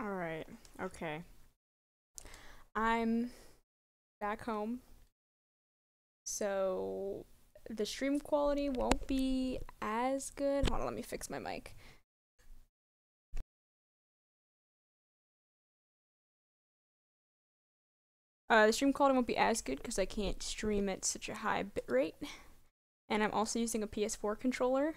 Alright, okay. I'm back home, so the stream quality won't be as good. Hold on, let me fix my mic. The stream quality won't be as good because I can't stream at such a high bitrate. And I'm also using a PS4 controller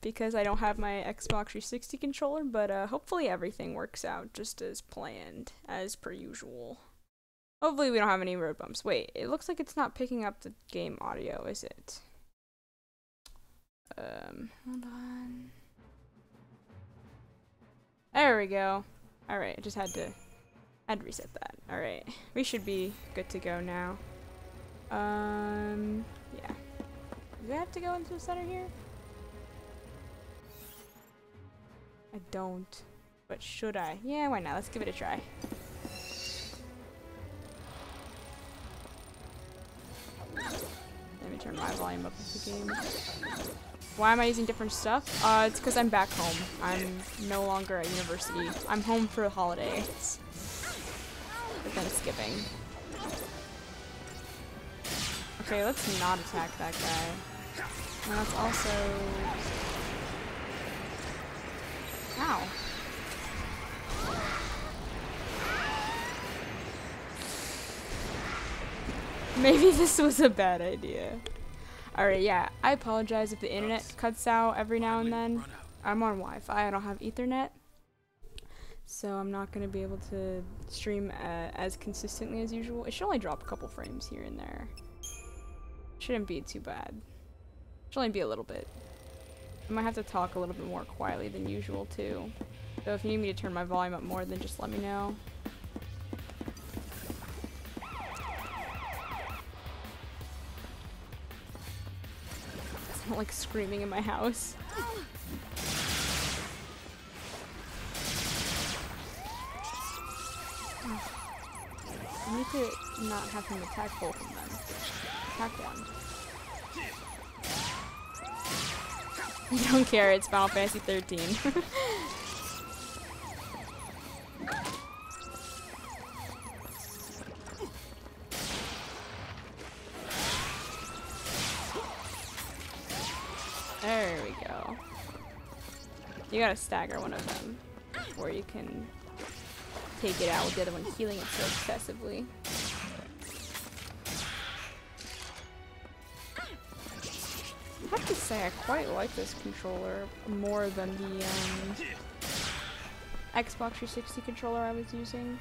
because I don't have my Xbox 360 controller, but hopefully everything works out just as planned, as per usual. Hopefully we don't have any road bumps. Wait, it looks like it's not picking up the game audio, is it? Hold on. There we go. Alright, I just had to reset that. Alright, we should be good to go now. Yeah. Do I have to go into the center here? I don't. But should I? Yeah, why not? Let's give it a try. Let me turn my volume up of the game. Why am I using different stuff? It's because I'm back home. I'm no longer at university. I'm home for the holidays. For Thanksgiving. Okay, let's not attack that guy. And let's also... Ow. Maybe this was a bad idea. Alright, yeah, I apologize if the internet cuts out every now and then. I'm on Wi-Fi, I don't have Ethernet. So I'm not going to be able to stream as consistently as usual. It should only drop a couple frames here and there. Shouldn't be too bad. Should only be a little bit. I might have to talk a little bit more quietly than usual too. So if you need me to turn my volume up more, then just let me know. I don't like screaming in my house. I need to not have him attack both of them. Attack one. I don't care, it's Final Fantasy 13. There we go. You gotta stagger one of them before you can take it out with the other one healing it so excessively. I have to say, I quite like this controller more than the Xbox 360 controller I was using.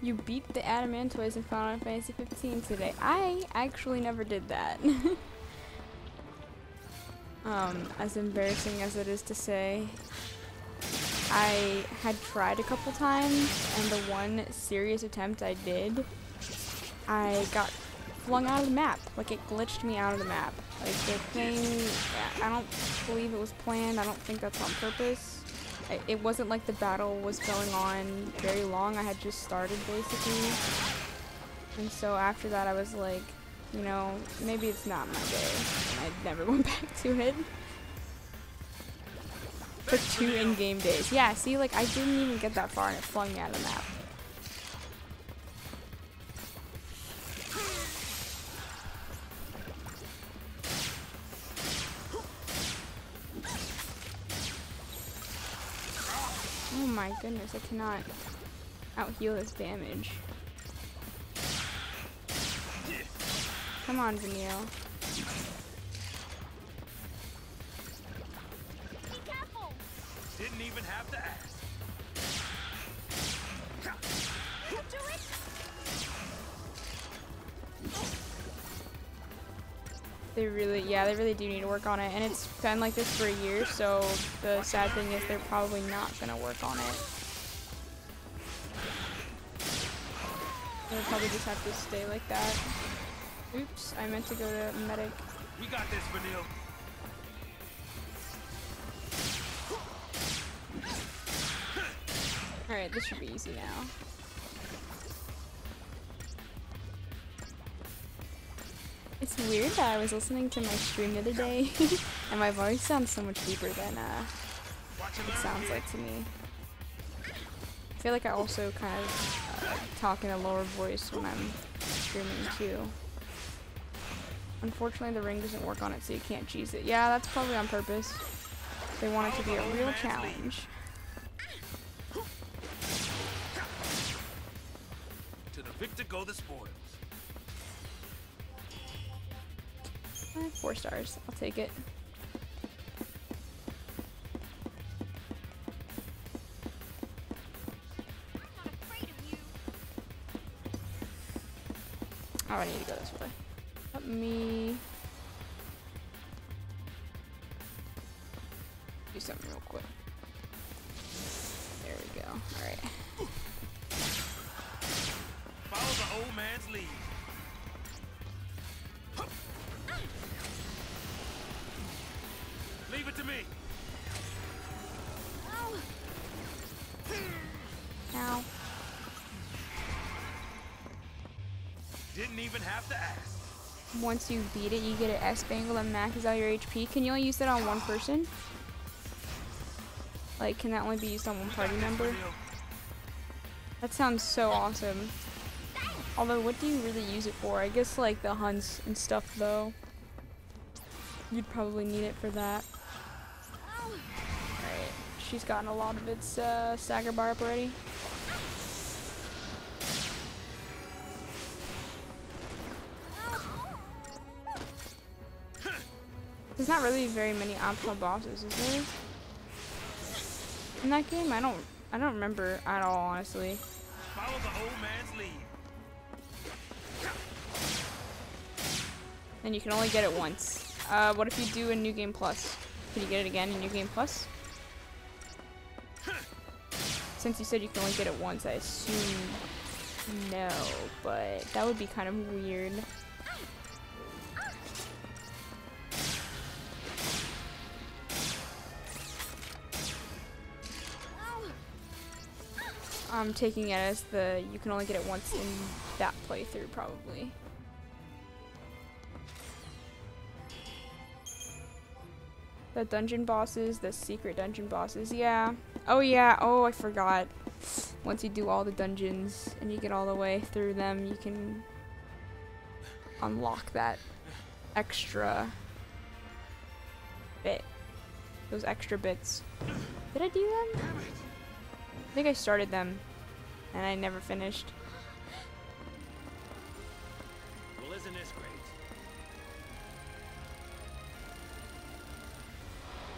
You beat the Adamantoids in Final Fantasy 15 today. I actually never did that. As embarrassing as it is to say, I had tried a couple times, and the one serious attempt I did, I got flung out of the map. Like, it glitched me out of the map. Like, the thing, I don't believe it was planned. I don't think that's on purpose. It wasn't like the battle was going on very long. I had just started, basically. And so after that, I was like, you know, maybe it's not my day. And I never went back to it. For 2 in-game days. Yeah, see, like, I didn't even get that far and it flung me out of the map. Oh my goodness, I cannot out-heal this damage. Come on, Vanille. Be careful! Didn't even have to ask. Do it! They really do need to work on it, and it's been like this for a year, so the sad thing is they're probably not gonna work on it. They'll probably just have to stay like that. Oops, I meant to go to medic. We got this, Vanille. Alright, this should be easy now. It's weird that I was listening to my stream the other day, and my voice sounds so much deeper than it sounds like to me. I feel like I also kind of talk in a lower voice when I'm streaming too. Unfortunately, the ring doesn't work on it, so you can't cheese it. Yeah, that's probably on purpose. They want it to be a real challenge. To the victor go the spoils. 4 stars. I'll take it. Oh, I need to go this way. Let me do something real quick. There we go. Alright. Follow the old man's lead. Leave it to me. Ow. Didn't even have to ask. Once you beat it, you get an S bangle that maxes out your HP. Can you only use that on one person? Like, can that only be used on one party member? That sounds so awesome. Although, what do you really use it for? I guess, like, the hunts and stuff, though. You'd probably need it for that. Alright, she's gotten a lot of its stagger bar up already. There's not really very many optional bosses, is there? In that game, I don't remember at all, honestly. Follow the old man's lead. And you can only get it once. What if you do a New Game Plus? Can you get it again in New Game Plus? Since you said you can only get it once, I assume no, but that would be kind of weird. I'm taking it as you can only get it once in that playthrough, probably. The dungeon bosses, the secret dungeon bosses, yeah. Oh yeah, oh I forgot. Once you do all the dungeons and you get all the way through them, you can unlock that extra bit. Those extra bits. Did I do them? I think I started them and I never finished. Well, isn't this great?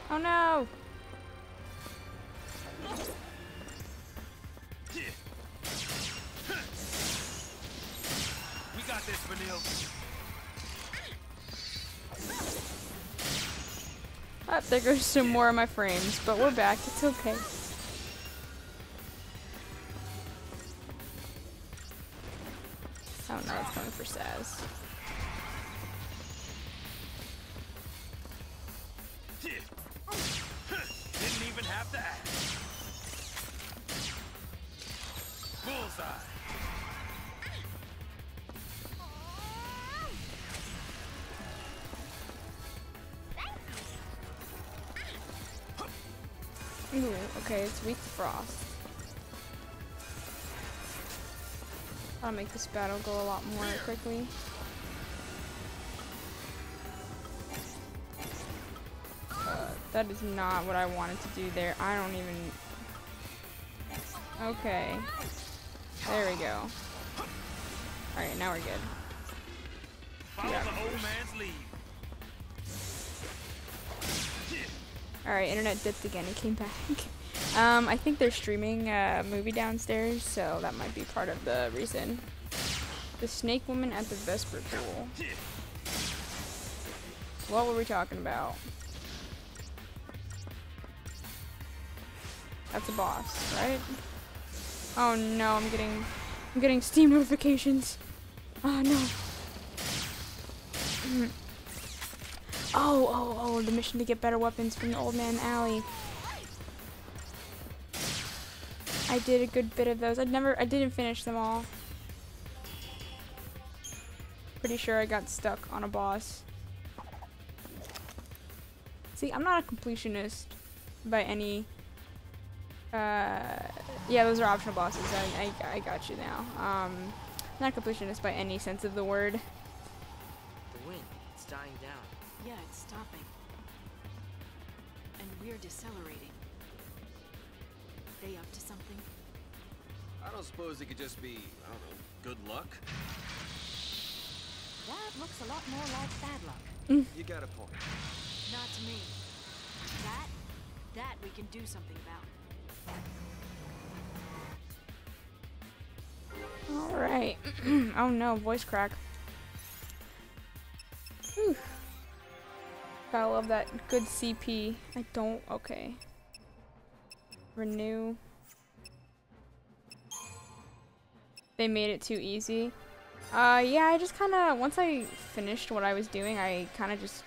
Oh no! We got this, Vanille. Oh, there goes some more of my frames, but we're back. It's okay. Oh no, it's going for Saz. Didn't even have to ask. Bullseye. Ooh, okay, it's weak to frost. That'll make this battle go a lot more quickly. That is not what I wanted to do there. I don't even... Okay. There we go. Alright, now we're good. Follow the old man's lead. Alright, internet dipped again. It came back. I think they're streaming a movie downstairs, so that might be part of the reason. The Snake Woman at the Vesper Pool. What were we talking about? That's a boss, right? Oh no, I'm getting Steam notifications. Oh no. Oh, the mission to get better weapons from the Old Man Alley. I did a good bit of those. I didn't finish them all. pretty sure I got stuck on a boss. See, I'm not a completionist by any... yeah, those are optional bosses. I got you now. Not a completionist by any sense of the word. The wind, it's dying down. Yeah, it's stopping. And we're decelerating. They up to something? I don't suppose it could just be, I don't know, good luck? That looks a lot more like bad luck. You got a point. Not to me. That we can do something about. Alright. Oh no, voice crack. Whew. Gotta love that good CP. I don't. Okay. Renew. They made it too easy. Yeah, I just kinda, once I finished what I was doing, I kinda just,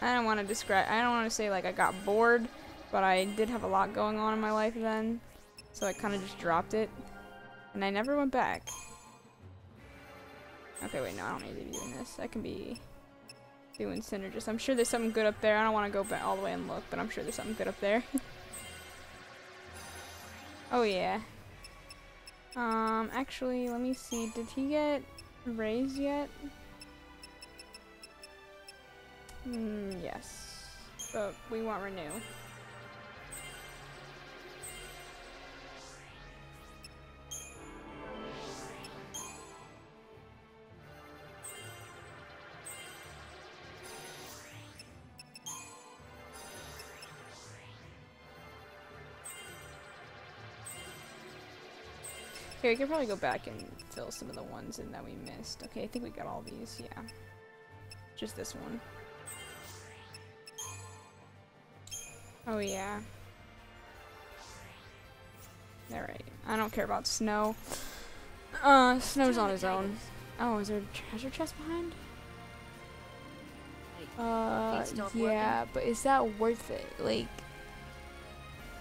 I don't want to describe, I don't want to say like I got bored, but I did have a lot going on in my life then, so I kinda just dropped it, and I never went back. Okay, wait, no, I don't need to be doing this. I can be doing Synergist. I'm sure there's something good up there. I don't want to go back all the way and look, but I'm sure there's something good up there. Oh yeah. Actually, let me see. Did he get raised yet? Yes. But we want Renew. Okay, we could probably go back and fill some of the ones in that we missed. Okay, I think we got all these, yeah. Just this one. Oh yeah. Alright, I don't care about Snow. Snow's on his own. Oh, is there a treasure chest behind? Yeah, but is that worth it? Like,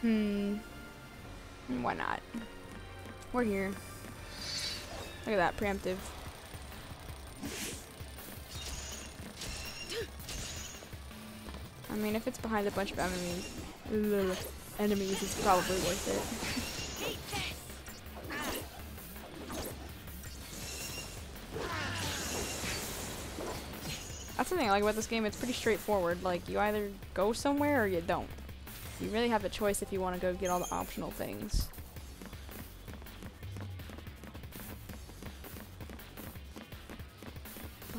why not? We're here. Look at that, preemptive. I mean, if it's behind a bunch of enemies, it's probably worth it. That's the thing I like about this game, it's pretty straightforward. Like, you either go somewhere or you don't. You really have a choice if you want to go get all the optional things.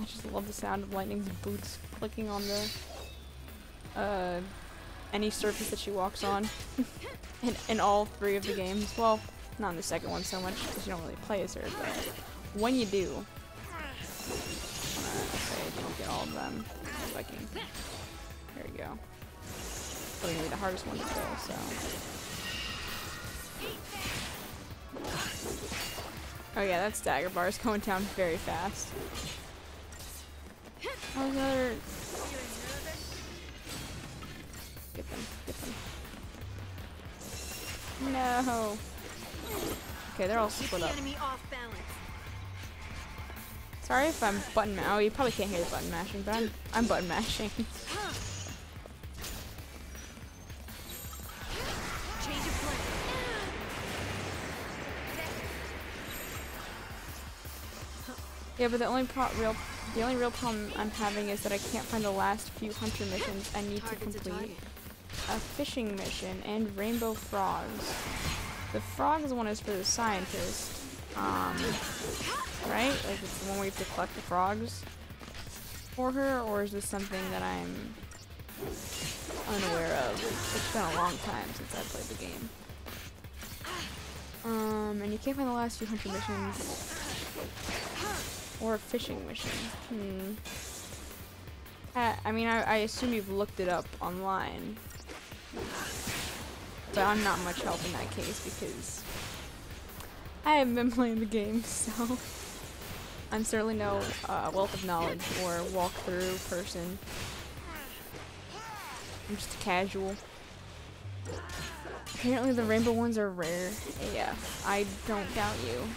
I just love the sound of Lightning's boots clicking on the, any surface that she walks on. in all three of the games. Well, not in the second one so much, because you don't really play as her, but when you do. Okay, I don't get all of them. If I can. There we go. Probably gonna be the hardest one to kill, so. Oh yeah, that stagger bar is going down very fast. Oh, another. Get them, get them. No. Okay, they're all split up. Sorry if I'm button oh, you probably can't hear the button mashing, but I'm button mashing. Yeah, but the only real problem I'm having is that I can't find the last few hunter missions I need to complete. A fishing mission and rainbow frogs. The frogs one is for the scientist. Right? Like it's the one where you have to collect the frogs for her, or is this something that I'm unaware of? It's been a long time since I played the game. And you can't find the last few hunter missions. Or a fishing mission. I mean, I assume you've looked it up online. But I'm not much help in that case because I haven't been playing the game, so I'm certainly no wealth of knowledge or walkthrough person. I'm just a casual. Apparently the rainbow ones are rare. Yeah, I don't doubt you.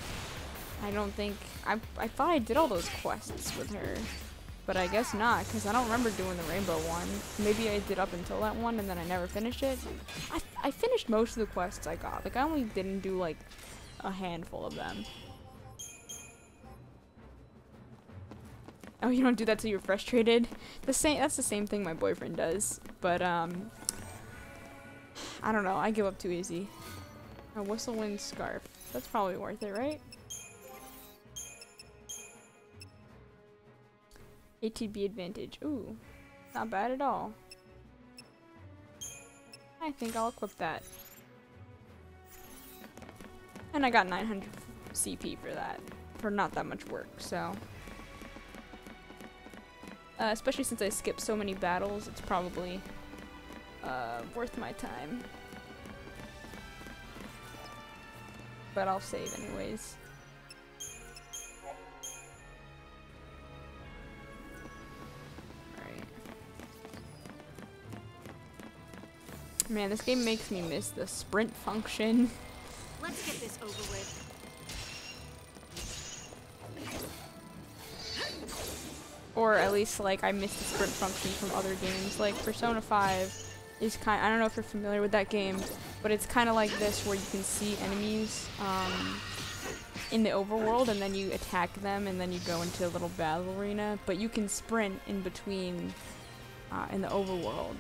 I don't think... I thought I did all those quests with her. But I guess not, because I don't remember doing the rainbow one. Maybe I did up until that one, and then I never finished it. I finished most of the quests I got. Like, I only didn't do, like, a handful of them. Oh, you don't do that till you're frustrated? That's the same thing my boyfriend does. But, I don't know. I give up too easy. A Whistlewind Scarf. That's probably worth it, right? ATB advantage. Ooh, not bad at all. I think I'll equip that. And I got 900 CP for that. For not that much work, so. Especially since I skipped so many battles, it's probably worth my time. But I'll save anyways. Man, this game makes me miss the sprint function. Let's get this over with. Or at least, like, I miss the sprint function from other games. Like, Persona 5 is I don't know if you're familiar with that game, but it's kind of like this where you can see enemies in the overworld and then you attack them and then you go into a little battle arena. But you can sprint in between in the overworld.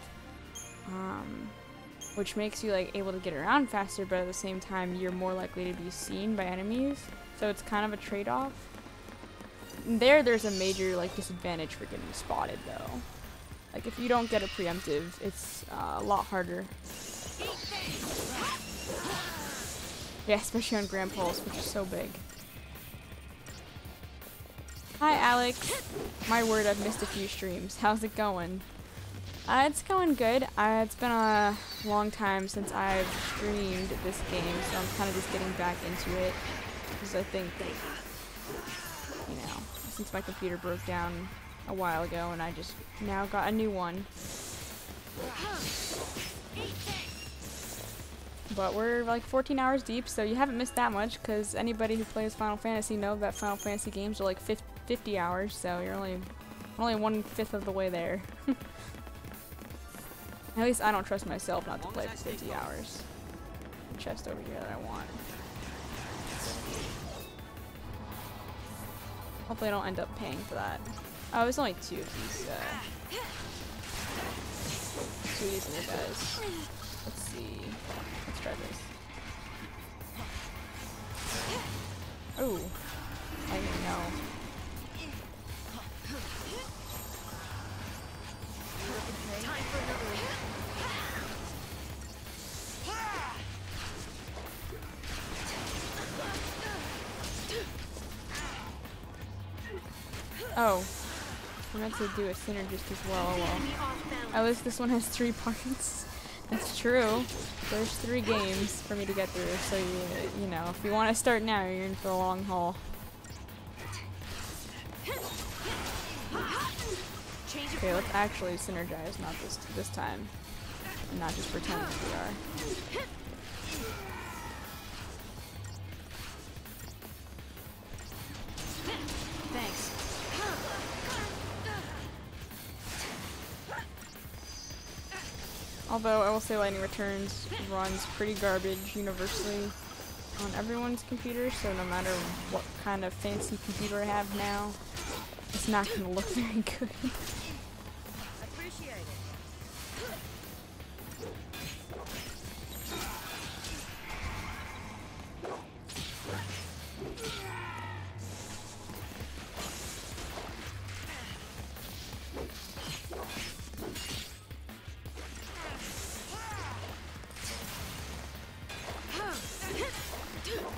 Which makes you like able to get around faster, but at the same time you're more likely to be seen by enemies. So it's kind of a trade-off. There's a major like disadvantage for getting spotted though. Like if you don't get a preemptive, it's a lot harder. Yeah, especially on Grand Pulse, which is so big. Hi Alex. My word, I've missed a few streams. How's it going? It's going good. It's been a long time since I've streamed this game, so I'm kind of just getting back into it. Because I think, you know, since my computer broke down a while ago and I just now got a new one. But we're like 14 hours deep, so you haven't missed that much, because anybody who plays Final Fantasy knows that Final Fantasy games are like 50 hours, so you're only 1/5 of the way there. At least I don't trust myself not to play for 50 hours. The chest over here that I want. Hopefully I don't end up paying for that. Oh, there's only 2 of these, 2 of these little guys. Let's see. Let's try this. Oh. I don't even know. Time for another. Oh. I meant to do a synergist as well. Oh well. At least this one has 3 parts. That's true. There's 3 games for me to get through, so you know, if you want to start now, you're in for a long haul. Okay, let's actually synergize, not this time. And not just pretend that we are. Thanks. Although I will say Lightning Returns runs pretty garbage universally on everyone's computer, so no matter what kind of fancy computer I have now, it's not going to look very good. Appreciate it.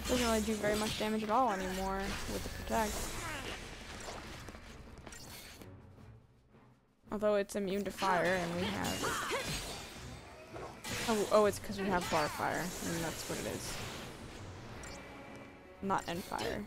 Doesn't really do very much damage at all anymore with the Protect. Although it's immune to fire, and we have... Oh, it's because we have bar fire, and that's what it is. Not end fire.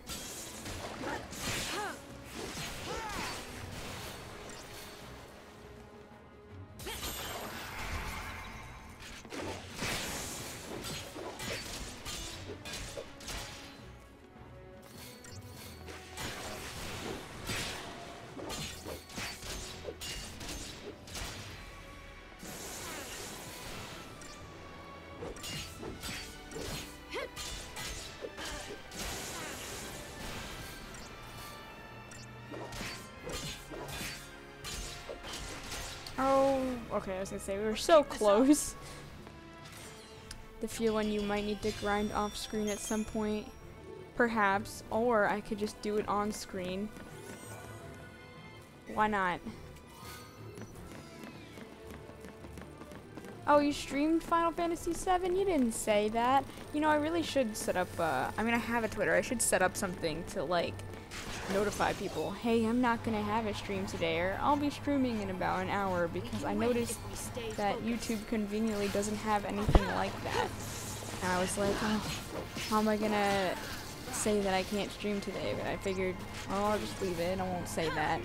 Okay, I was gonna say, we were so close. The feeling you might need to grind off screen at some point. Perhaps. Or I could just do it on screen. Why not? Oh, you streamed Final Fantasy VII? You didn't say that. You know, I really should set up, I mean, I have a Twitter. I should set up something to, like, notify people. Hey, I'm not gonna have a stream today, or I'll be streaming in about an hour, because I noticed that YouTube conveniently doesn't have anything like that. And I was like, oh, how am I gonna say that I can't stream today? But I figured, oh, I'll just leave it. I won't say that.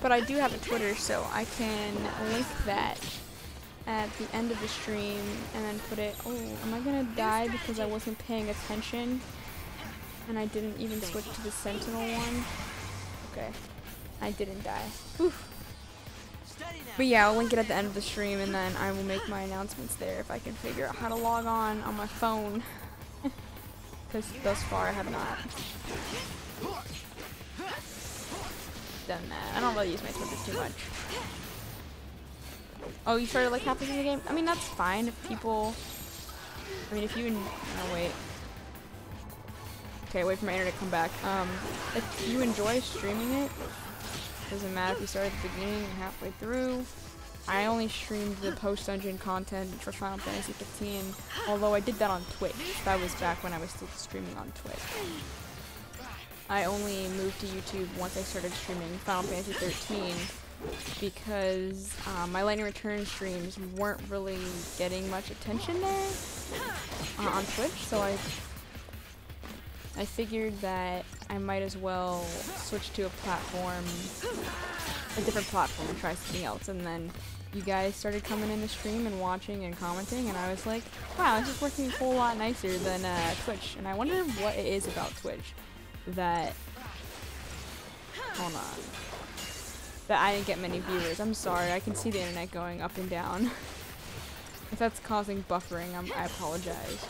But I do have a Twitter, so I can link that at the end of the stream and then put it. Oh, am I gonna die because I wasn't paying attention and I didn't even switch to the Sentinel one? Okay, I didn't die. Whew. But yeah, I'll link it at the end of the stream and then I will make my announcements there if I can figure out how to log on my phone. Because thus far I have not done that. I don't really use my Twitter too much. Oh, you started like halfway through the game? I mean, that's fine if people... I mean, if you... Oh, wait. Okay, wait for my internet to come back. If you enjoy streaming it, doesn't matter if you start at the beginning or halfway through. I only streamed the post-dungeon content for Final Fantasy XV, although I did that on Twitch. That was back when I was still streaming on Twitch. I only moved to YouTube once I started streaming Final Fantasy XIII because my Lightning Return streams weren't really getting much attention there on Twitch, so I figured that I might as well switch to a different platform and try something else. And then you guys started coming in the stream and watching and commenting, and I was like, wow, this is working a whole lot nicer than Twitch. And I wonder what it is about Twitch that, hold on, that I didn't get many viewers. I'm sorry, I can see the internet going up and down. If that's causing buffering, I apologize.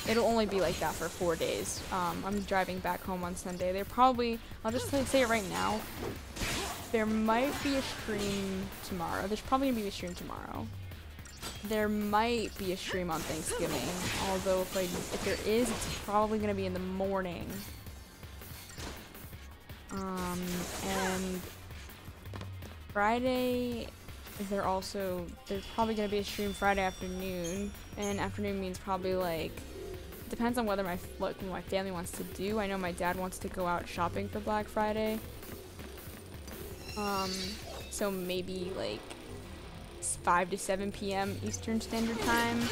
It'll only be like that for 4 days. I'm driving back home on Sunday. I'll just say it right now, there might be a stream tomorrow. There's probably gonna be a stream tomorrow. There might be a stream on Thanksgiving, although if there is, it's probably gonna be in the morning. And Friday, there's probably gonna be a stream Friday afternoon, and afternoon means probably like, depends on what my family wants to do. I know my dad wants to go out shopping for Black Friday. So maybe like 5 to 7 p.m. Eastern Standard Time.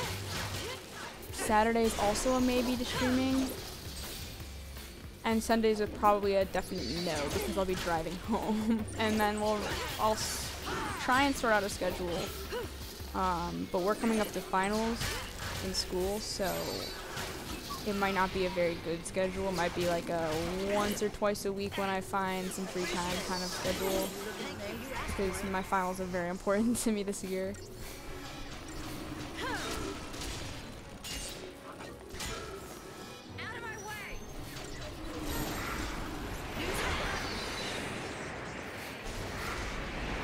Saturday is also a maybe to streaming. And Sundays are probably a definite no because I'll be driving home. And then I'll try and sort out a schedule. But we're coming up to finals in school, so it might not be a very good schedule. It might be like a once or twice a week when I find some free time kind of schedule. Because my finals are very important to me this year.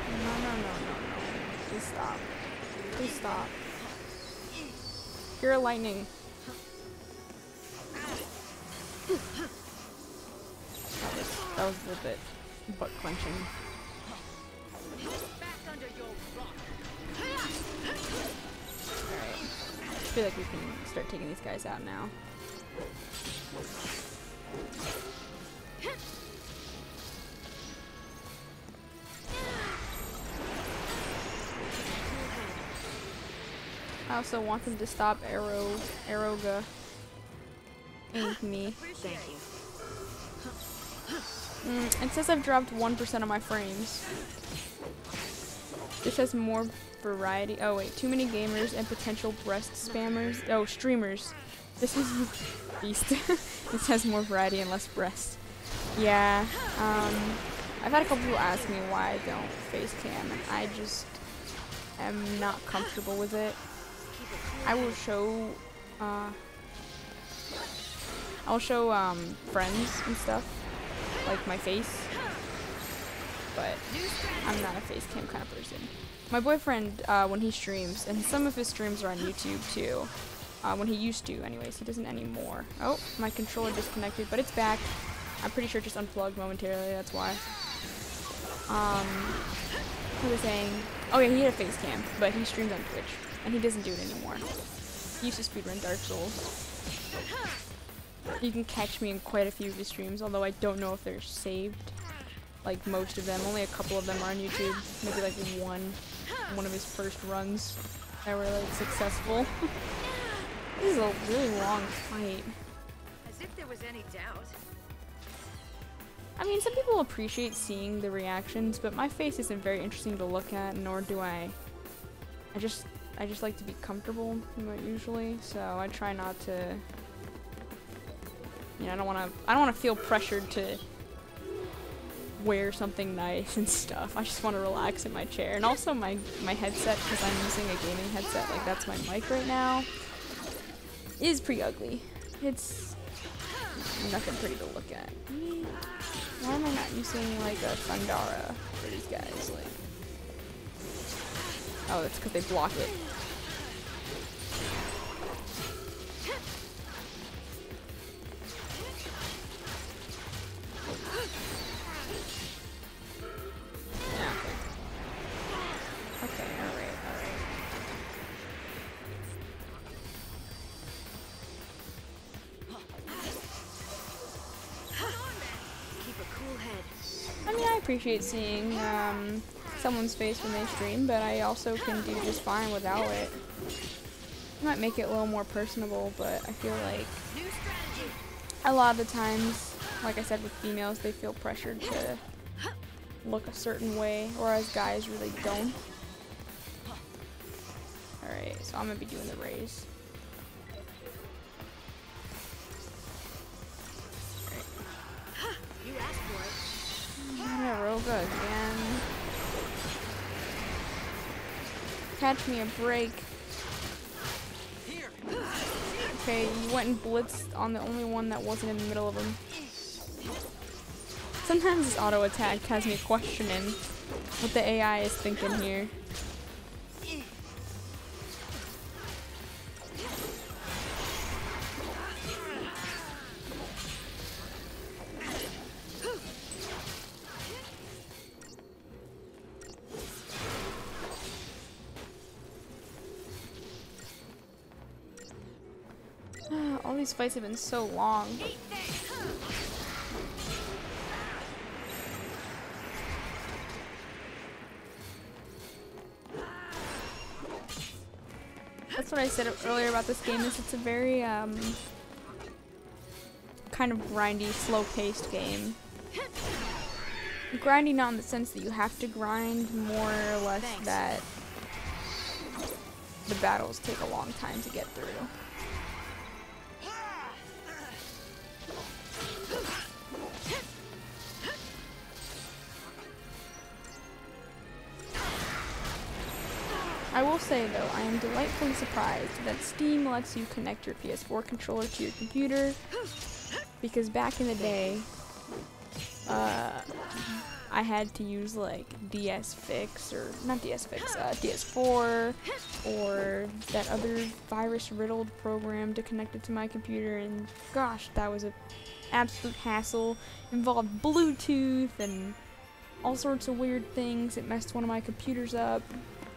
No. Please stop. Please stop. You're lightning. That was a little bit butt clenching. Alright. I feel like we can start taking these guys out now. I also want them to stop Aeroga and me. Thank you. It says I've dropped 1% of my frames. This has more variety. Oh wait, too many gamers and potential breast spammers. Oh, streamers. This is beast. This has more variety and less breasts. Yeah. I've had a couple people ask me why I don't face cam, and I just am not comfortable with it. I will show I'll show friends and stuff, like my face, but I'm not a face cam kind of person. My boyfriend, when he streams, and some of his streams are on YouTube too, when he used to anyways, he doesn't anymore. Oh, my controller disconnected, but it's back. I'm pretty sure it just unplugged momentarily, that's why. What was I saying? Oh yeah, he had a face cam, but he streams on Twitch, and he doesn't do it anymore. He used to speedrun Dark Souls. You can catch me in quite a few of his streams, although I don't know if they're saved. Like most of them, only a couple of them are on YouTube. Maybe like one of his first runs that were like successful. This is a really long fight. As if there was any doubt. I mean, some people appreciate seeing the reactions, but my face isn't very interesting to look at, nor do I just like to be comfortable usually, so I try not to, you know, I don't want to feel pressured to wear something nice and stuff. I just want to relax in my chair. And also my headset, because I'm using a gaming headset, like that's my mic right now, is pretty ugly. It's nothing pretty to look at. Why am I not using like a Thundara for these guys? Like, oh, that's because they block it. Yeah, okay, alright. Keep a cool head. I mean, I appreciate seeing someone's face when they stream, but I also can do just fine without it. I might make it a little more personable, but I feel like a lot of the times, like I said with females, they feel pressured to look a certain way, whereas guys really don't. Alright, so I'm gonna be doing the raise. You asked for it. Yeah, Roga again. Catch me a break. Okay, you went and blitzed on the only one that wasn't in the middle of him. Sometimes this auto attack has me questioning what the AI is thinking here. All these fights have been so long. That's what I said earlier about this game, is it's a very kind of grindy, slow-paced game. Grindy not in the sense that you have to grind, more or less that the battles take a long time to get through. I will say though, I am delightfully surprised that Steam lets you connect your PS4 controller to your computer, because back in the day, I had to use like DSFix, or not DSFix, DS4, or that other virus-riddled program to connect it to my computer, and gosh, that was an absolute hassle. Involved Bluetooth and all sorts of weird things. It messed one of my computers up.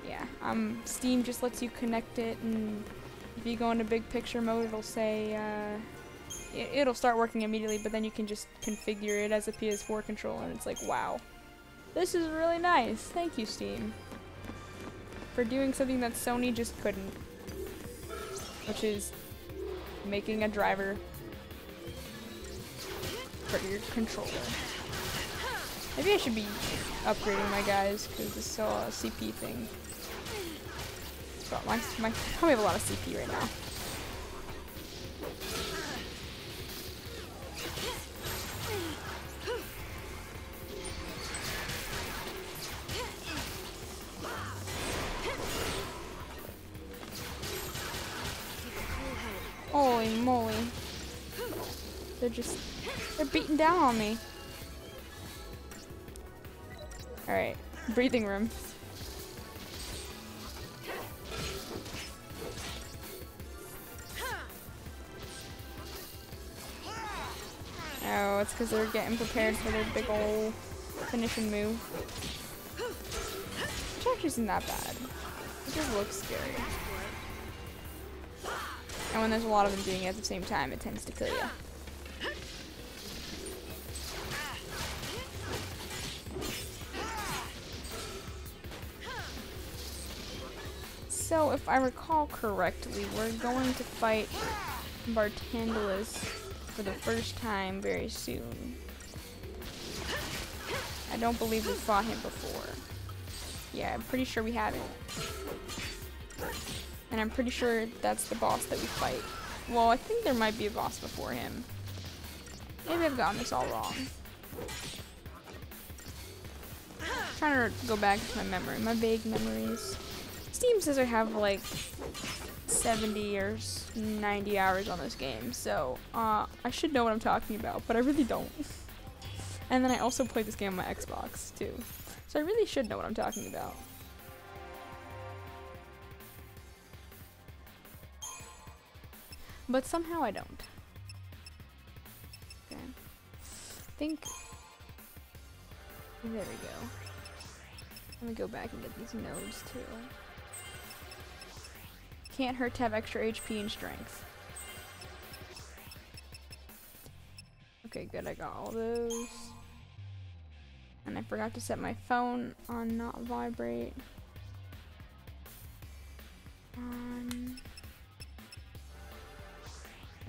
Yeah, Steam just lets you connect it, and if you go into big picture mode, it'll say, it'll start working immediately, but then you can just configure it as a PS4 controller, and it's like, wow. This is really nice. Thank you, Steam, for doing something that Sony just couldn't, which is making a driver for your controller. Maybe I should be upgrading my guys, because this is still a CP thing. But my probably have a lot of CP right now. Holy moly. They're beating down on me. Alright, breathing room. Oh, it's because they're getting prepared for their big ol' finishing move. Which actually isn't that bad. It just looks scary. And when there's a lot of them doing it at the same time, it tends to kill you. So, if I recall correctly, we're going to fight Bartandalus for the first time very soon. I don't believe we fought him before. Yeah, I'm pretty sure we haven't. And I'm pretty sure that's the boss that we fight. Well, I think there might be a boss before him. Maybe I've gotten this all wrong. I'm trying to go back to my memory, my vague memories. Steam says I have like 70 or 90 hours on this game, so I should know what I'm talking about, but I really don't. And then I also play this game on my Xbox too, so I really should know what I'm talking about. But somehow I don't. Okay. I think... There we go. Let me go back and get these nodes too. Can't hurt to have extra HP and strength. Okay, good, I got all those. And I forgot to set my phone on not vibrate.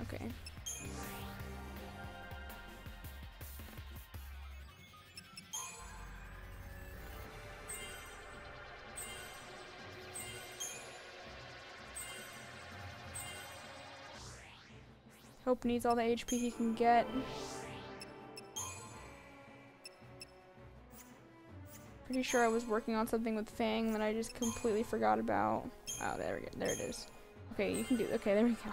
Okay. Hope needs all the HP he can get. Pretty sure I was working on something with Fang that I just completely forgot about. Oh, there we go. There it is. Okay, you can do. Okay, there we go.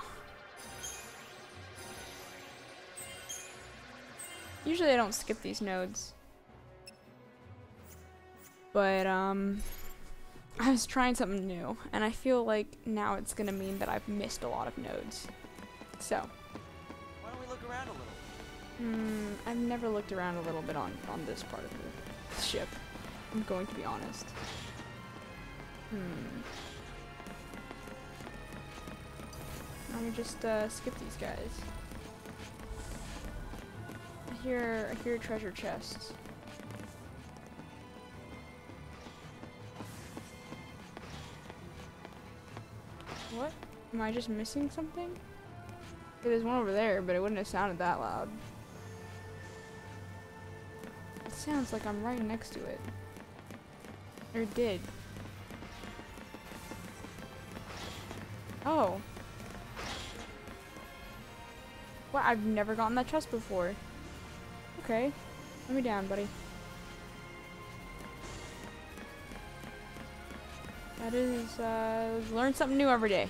Usually I don't skip these nodes. But I was trying something new, and I feel like now it's gonna mean that I've missed a lot of nodes. So. Why don't we look around a little? I've never looked around a little bit on this part of the ship. I'm going to be honest. Let me just skip these guys. I hear treasure chests. What? Am I just missing something? Okay, there's one over there, but it wouldn't have sounded that loud. It sounds like I'm right next to it. Or it did. Oh. What? I've never gotten that chest before. Okay. Let me down, buddy. That is, learn something new every day.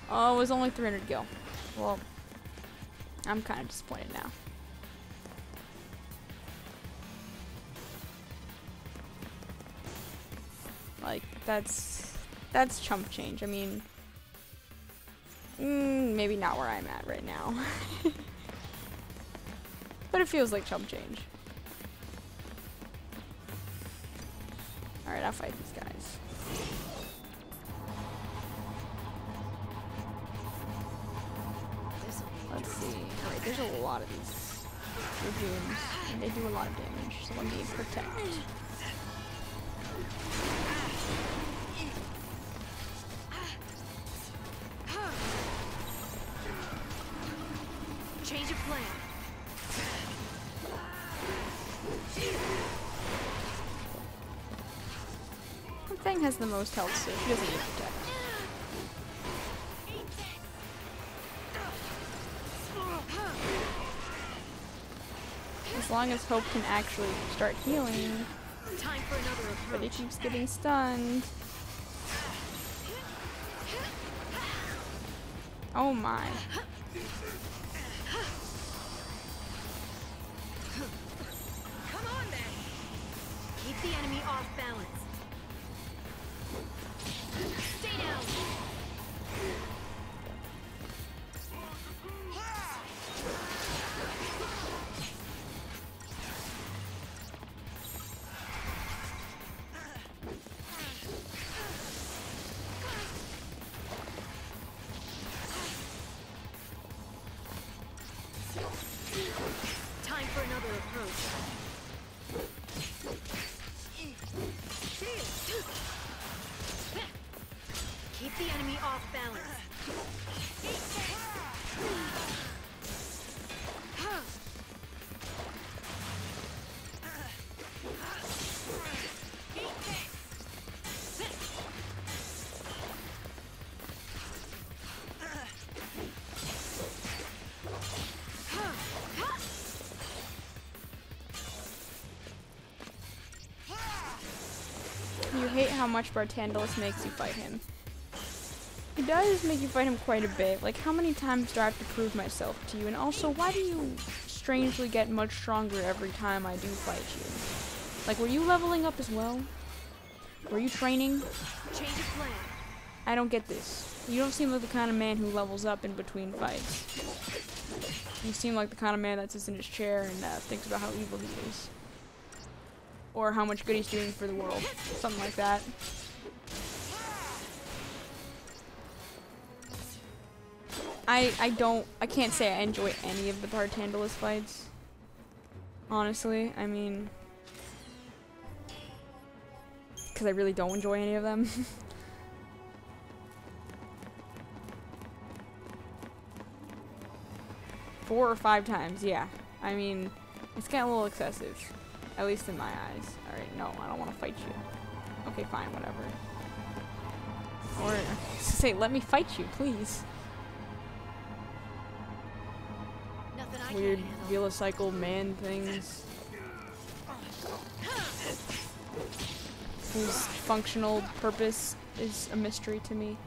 Oh, it was only 300 gil. Well, I'm kind of disappointed now. Like, that's chump change. I mean, maybe not where I'm at right now. But it feels like chump change. Alright, I'll fight these guys. Let's see. Alright, there's a lot of these dragoons, and they do a lot of damage, so let me protect. Change of plan. Fang has the most health, so she doesn't need protect. As long as Hope can actually start healing. Time for another approach. But he keeps getting stunned. the enemy off balance. Stay down. Time for another approach. Keep the enemy off balance. You hate how much Bartandalus makes you fight him. He does make you fight him quite a bit. Like, how many times do I have to prove myself to you? And also, why do you strangely get much stronger every time I do fight you? Like, were you leveling up as well? Were you training? Change of plan. I don't get this. You don't seem like the kind of man who levels up in between fights. You seem like the kind of man that sits in his chair and thinks about how evil he is. Or how much good he's doing for the world. Something like that. I can't say I enjoy any of the Bartandalus fights. Honestly, I mean, because I really don't enjoy any of them. 4 or 5 times, yeah. I mean, it's getting a little excessive. At least in my eyes. Alright, no, I don't want to fight you. Okay, fine, whatever. Or, say, let me fight you, please. Nothing I Weird can't handle. velocycle man things. Whose functional purpose is a mystery to me.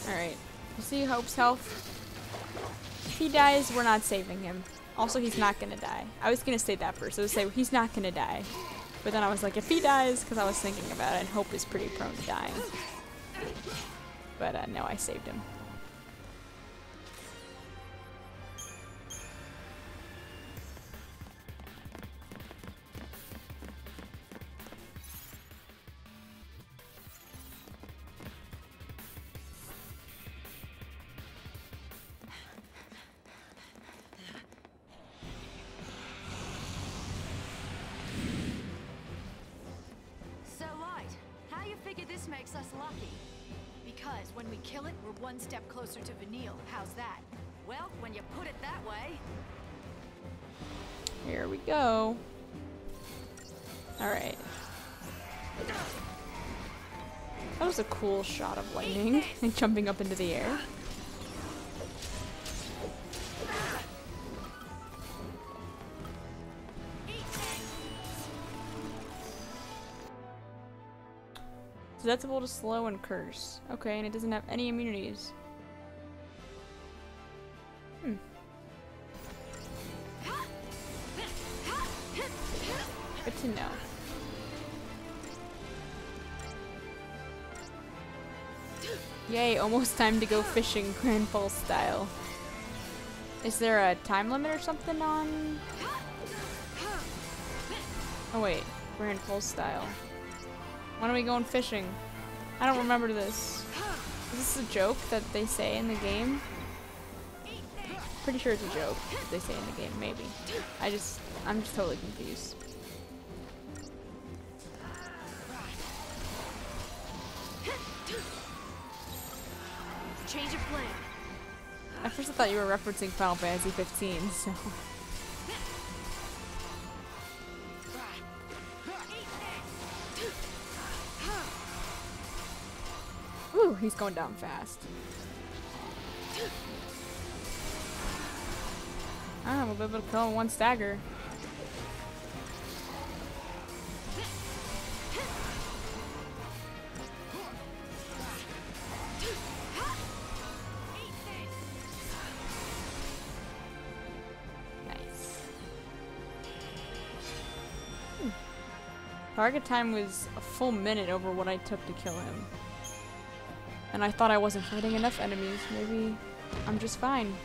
Alright. You see Hope's health? If he dies, we're not saving him. Also, he's not gonna die. I was gonna say that first. I was say he's not gonna die. But then I was like, if he dies, because I was thinking about it, and Hope is pretty prone to dying. But no, I saved him. This makes us lucky. Because when we kill it, we're one step closer to Vanille. How's that? Well, when you put it that way. Here we go. Alright. That was a cool shot of lightning and jumping up into the air. Susceptible to slow and curse. Okay, and it doesn't have any immunities. Good to know. Yay, almost time to go fishing, Grand Pulse style. Is there a time limit or something on... Oh wait, Grand Pulse style. When are we going fishing? I don't remember this. Is this a joke that they say in the game? Pretty sure it's a joke that they say in the game, maybe. I'm just totally confused. Change of plan. At first I thought you were referencing Final Fantasy 15, so... Ooh, he's going down fast. We'll be able to kill him one stagger. Target time was a full minute over what I took to kill him. And I thought I wasn't fighting enough enemies. Maybe I'm just fine.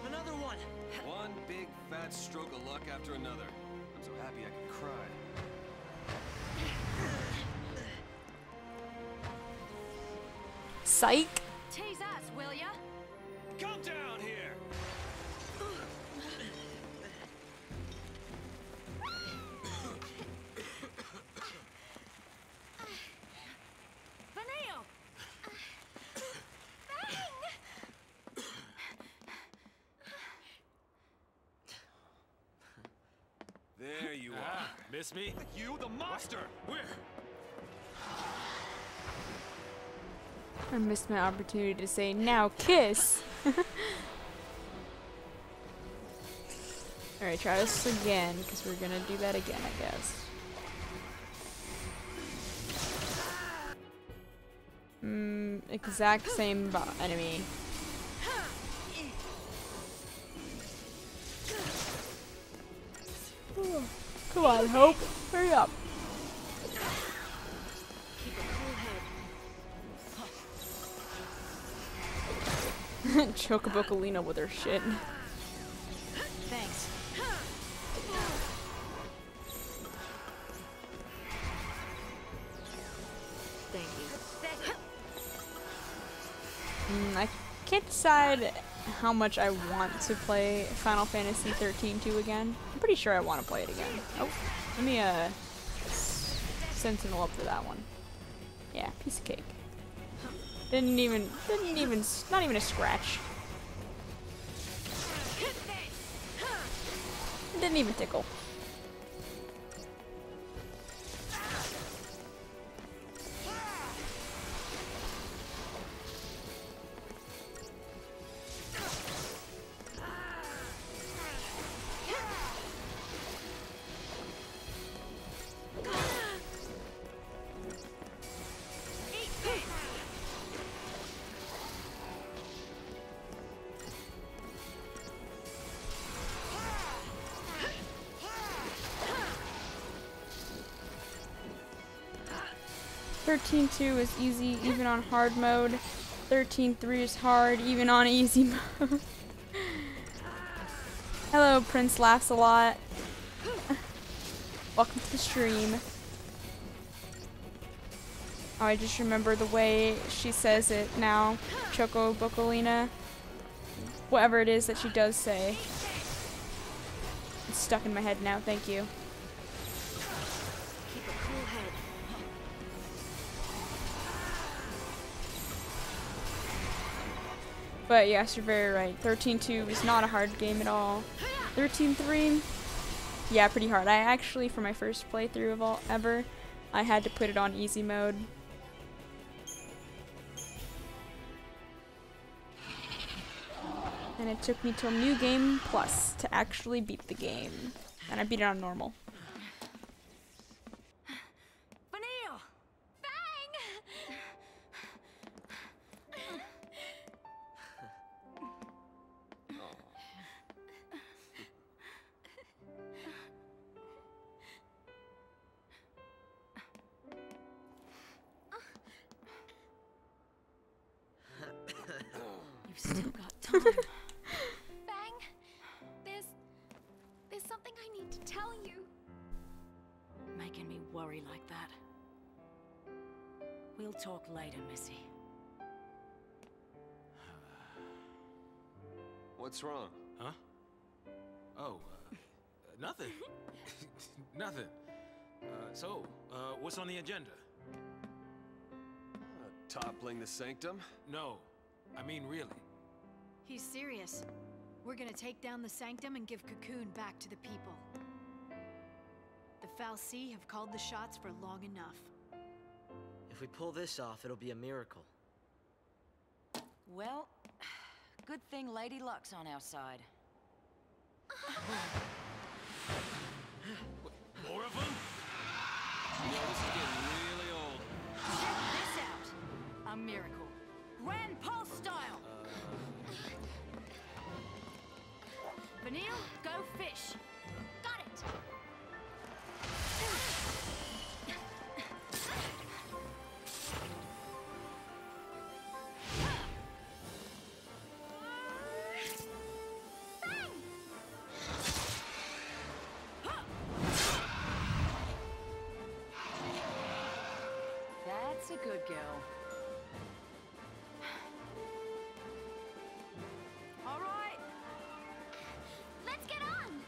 Another one. One big fat stroke of luck after another. I'm so happy I could cry. Psych! Tease us, will ya? Come down here! Vanille! There you are. Miss me? You, the monster! Where? I missed my opportunity to say, now kiss! Alright, try this again, because we're gonna do that again, I guess. Exact same enemy. Come on, Hope. Hurry up. Chocobocolina with her shit. Thanks. Thank you. I can't decide how much I want to play Final Fantasy XIII 2 again. I'm pretty sure I want to play it again. Oh, let me Sentinel up for that one. Yeah, piece of cake. Not even a scratch. Didn't even tickle. XIII-2 is easy even on hard mode. XIII-3 is hard even on easy mode. Hello, Prince Laughs a Lot. Welcome to the stream. Oh, I just remember the way she says it now. Chocobocolina. Whatever it is that she does say. It's stuck in my head now, thank you. But yes, you're very right. XIII-2 is not a hard game at all. XIII-3, yeah, pretty hard. I actually, for my first playthrough of ever, I had to put it on easy mode. And it took me till New Game Plus to actually beat the game. And I beat it on normal. Vanille! You've still got time. Fang, there's something I need to tell you. Making me worry like that. We'll talk later, Missy. What's wrong? Huh? Oh, nothing. Nothing. What's on the agenda? Toppling the sanctum? No, I mean really. He's serious. We're gonna take down the Sanctum and give Cocoon back to the people. The FFXIII have called the shots for long enough. If we pull this off, it'll be a miracle. Well, good thing Lady Luck's on our side. More of them? Yeah, this is getting really old. Check this out! A miracle. Ran pulse style. Vanille, go fish. Got it. That's a good girl. All right. Let's get on.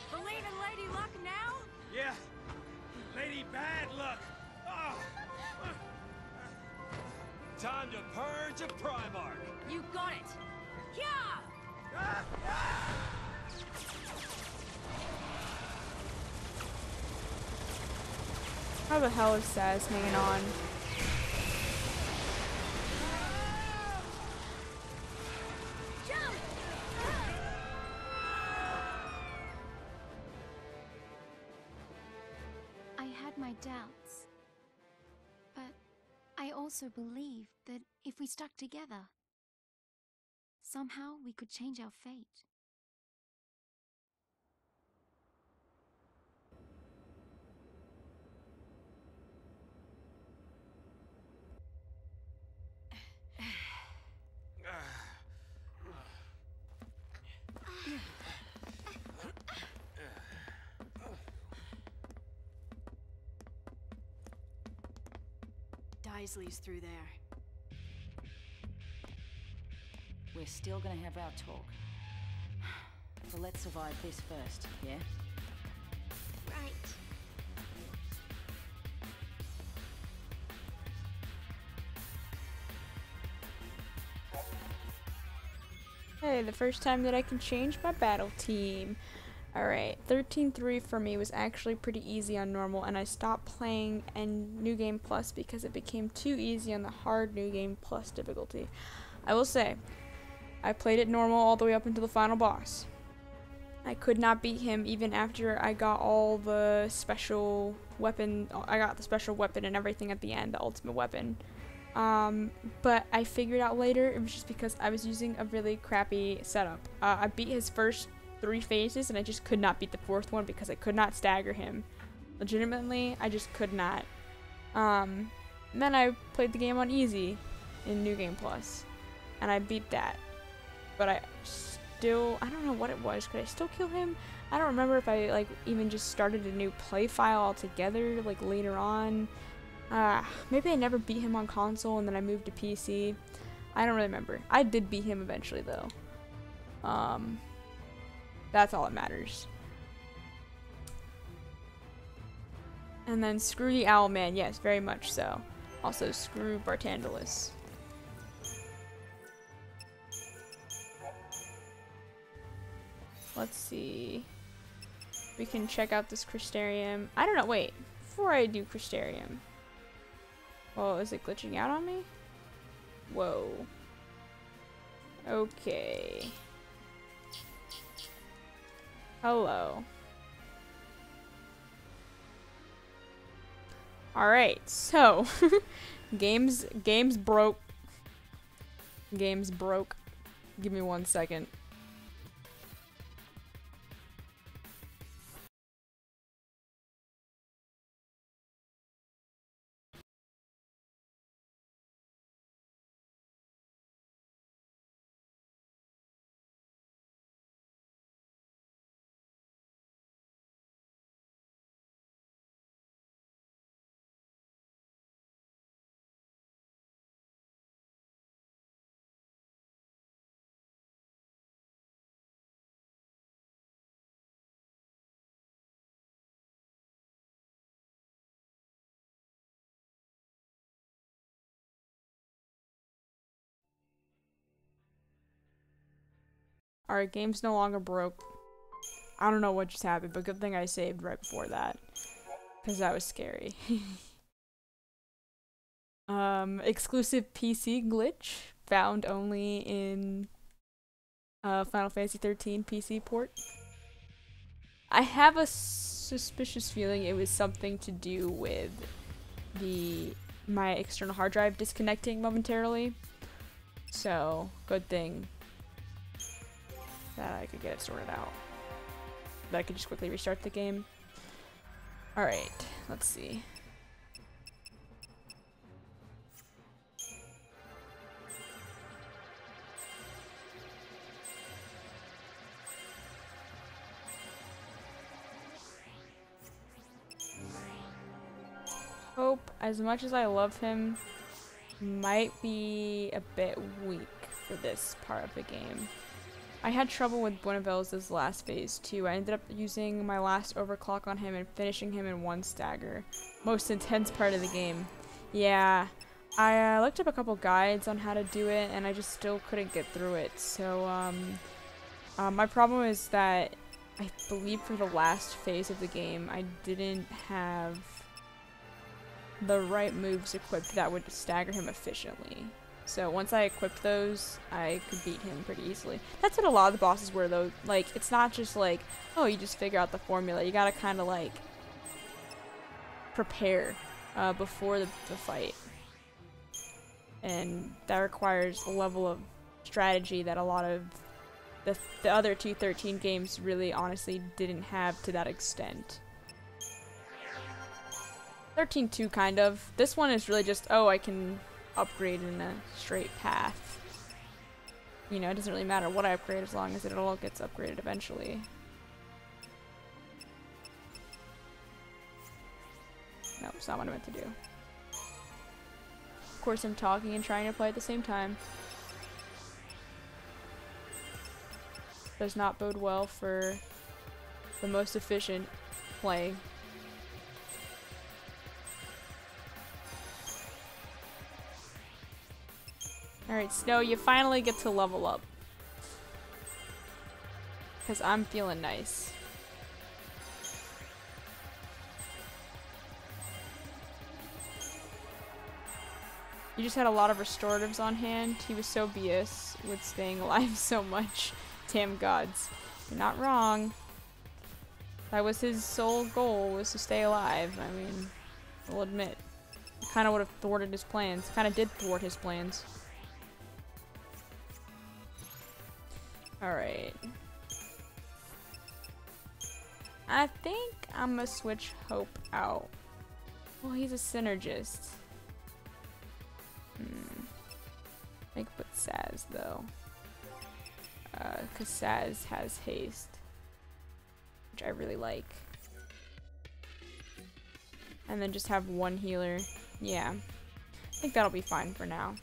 Believe in Lady Luck now? Yeah. Lady Bad Luck. Oh. Time to purge a Primarch. You got it. Yeah. How the hell is Saz hanging on? Jump. I had my doubts. But I also believed that if we stuck together, somehow we could change our fate. Daisley's through there. We're still gonna have our talk. So let's survive this first, yeah? Right. Hey, the first time that I can change my battle team. Alright, 13-3 for me was actually pretty easy on normal, and I stopped playing in New Game Plus because it became too easy on the hard New Game Plus difficulty. I will say, I played it normal all the way up until the final boss. I could not beat him even after I got all the special weapon. I got the special weapon and everything at the end, the ultimate weapon. But I figured out later it was just because I was using a really crappy setup. I beat his first 3 phases and I just could not beat the 4th one because I could not stagger him. Legitimately, I just could not. And then I played the game on easy in New Game Plus, and I beat that. But I don't know what it was. Could I still kill him? I don't remember if I like even just started a new play file altogether like later on. Maybe I never beat him on console and then I moved to PC. I don't really remember. I did beat him eventually though. That's all that matters. And then screw the Owl Man, yes, very much so. Also screw Bartandalus. Let's see. We can check out this Crystarium. I don't know, wait. Before I do Crystarium. Oh, is it glitching out on me? Whoa. Okay. Hello. Alright, so game's broke. Game's broke. Give me 1 second. Alright, game's no longer broke. I don't know what just happened, but good thing I saved right before that. Because that was scary. Exclusive PC glitch. Found only in Final Fantasy XIII PC port. I have a suspicious feeling it was something to do with my external hard drive disconnecting momentarily. So, good thing that I could get it sorted out. That I could just quickly restart the game. Alright, let's see. Hope, as much as I love him, might be a bit weak for this part of the game. I had trouble with Buenavel's last phase too. I ended up using my last overclock on him and finishing him in one stagger. Most intense part of the game. Yeah, I looked up a couple guides on how to do it and I just still couldn't get through it. So my problem is that I believe for the last phase of the game I didn't have the right moves equipped that would stagger him efficiently. So once I equipped those, I could beat him pretty easily. That's what a lot of the bosses were though. Like, it's not just like, oh, you just figure out the formula. You gotta kind of like prepare before the fight. And that requires a level of strategy that a lot of the other 213 games really honestly didn't have to that extent. 13-2 kind of. This one is really just, oh, I can upgrade in a straight path. You know, it doesn't really matter what I upgrade as long as it all gets upgraded eventually. No, it's not what I meant to do. Of course I'm talking and trying to play at the same time. Does not bode well for the most efficient play. Alright, Snow, you finally get to level up. Because I'm feeling nice. You just had a lot of restoratives on hand. He was so BS with staying alive so much. Damn gods. You're not wrong. That was his sole goal, was to stay alive. I mean, I'll admit. Kind of would have thwarted his plans. Kind of did thwart his plans. Alright. I think I'm gonna switch Hope out. Well, he's a synergist. I think put Saz though. Cause Saz has haste. Which I really like. And then just have one healer. Yeah. I think that'll be fine for now.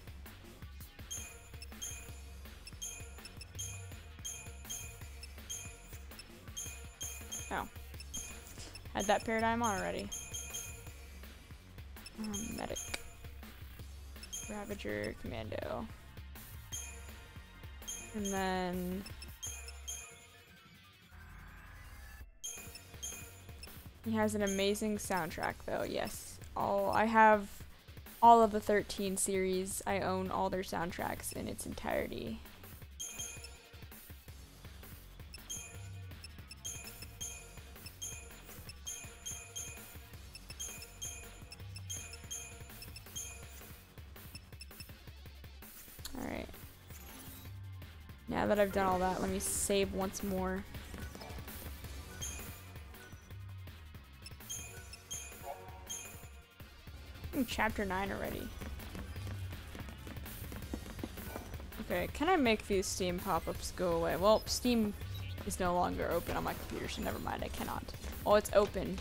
Oh. Had that paradigm on already. Medic. Ravager, Commando. And then... he has an amazing soundtrack though, yes. I have all of the 13 series. I own all their soundtracks in its entirety. Alright. Now that I've done all that, let me save once more. Chapter 9 already. Okay, can I make these Steam pop-ups go away? Well, Steam is no longer open on my computer, so never mind, I cannot. Oh, it's open.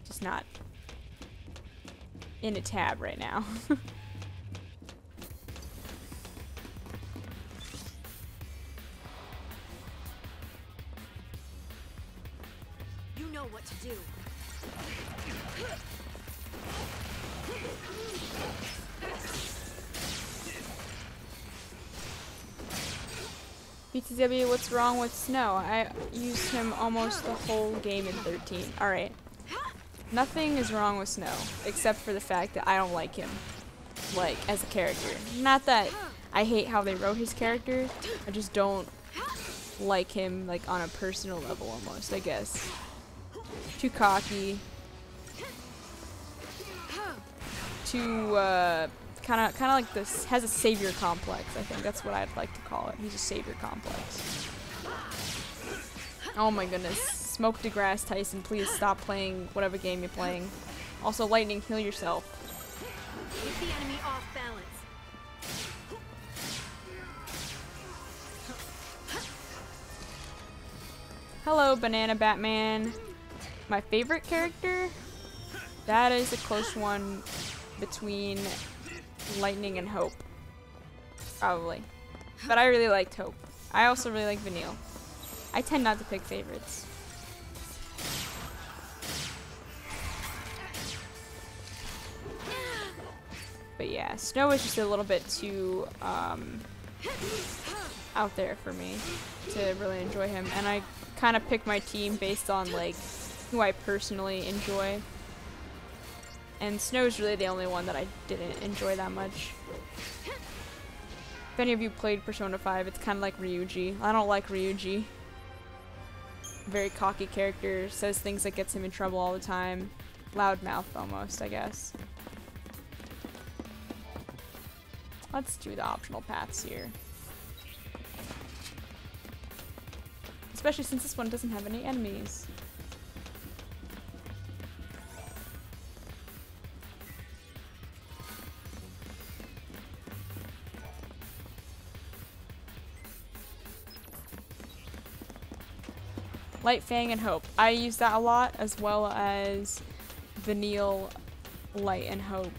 Just not in a tab right now. You know what to do. BTW, what's wrong with Snow? I used him almost the whole game in 13. Alright. Nothing is wrong with Snow, except for the fact that I don't like him, like, as a character. Not that I hate how they wrote his character, I just don't like him, like, on a personal level almost, I guess. Too cocky. Too, kind of like this, has a savior complex, I think. That's what I'd like to call it. He's a savior complex. Oh my goodness. Smoke DeGrasse Tyson, please stop playing whatever game you're playing. Also, Lightning, heal yourself. Get the enemy off balance. Hello, Banana Batman. My favorite character? That is a close one between Lightning and Hope. Probably. But I really liked Hope. I also really like Vanille. I tend not to pick favorites. But yeah, Snow is just a little bit too out there for me to really enjoy him. And I kind of pick my team based on like who I personally enjoy. And Snow is really the only one that I didn't enjoy that much. If any of you played Persona 5, it's kind of like Ryuji. I don't like Ryuji. Very cocky character, says things that gets him in trouble all the time. Loudmouth almost, I guess. Let's do the optional paths here. Especially since this one doesn't have any enemies. Light, Fang, and Hope. I use that a lot, as well as Vanille, Light, and Hope.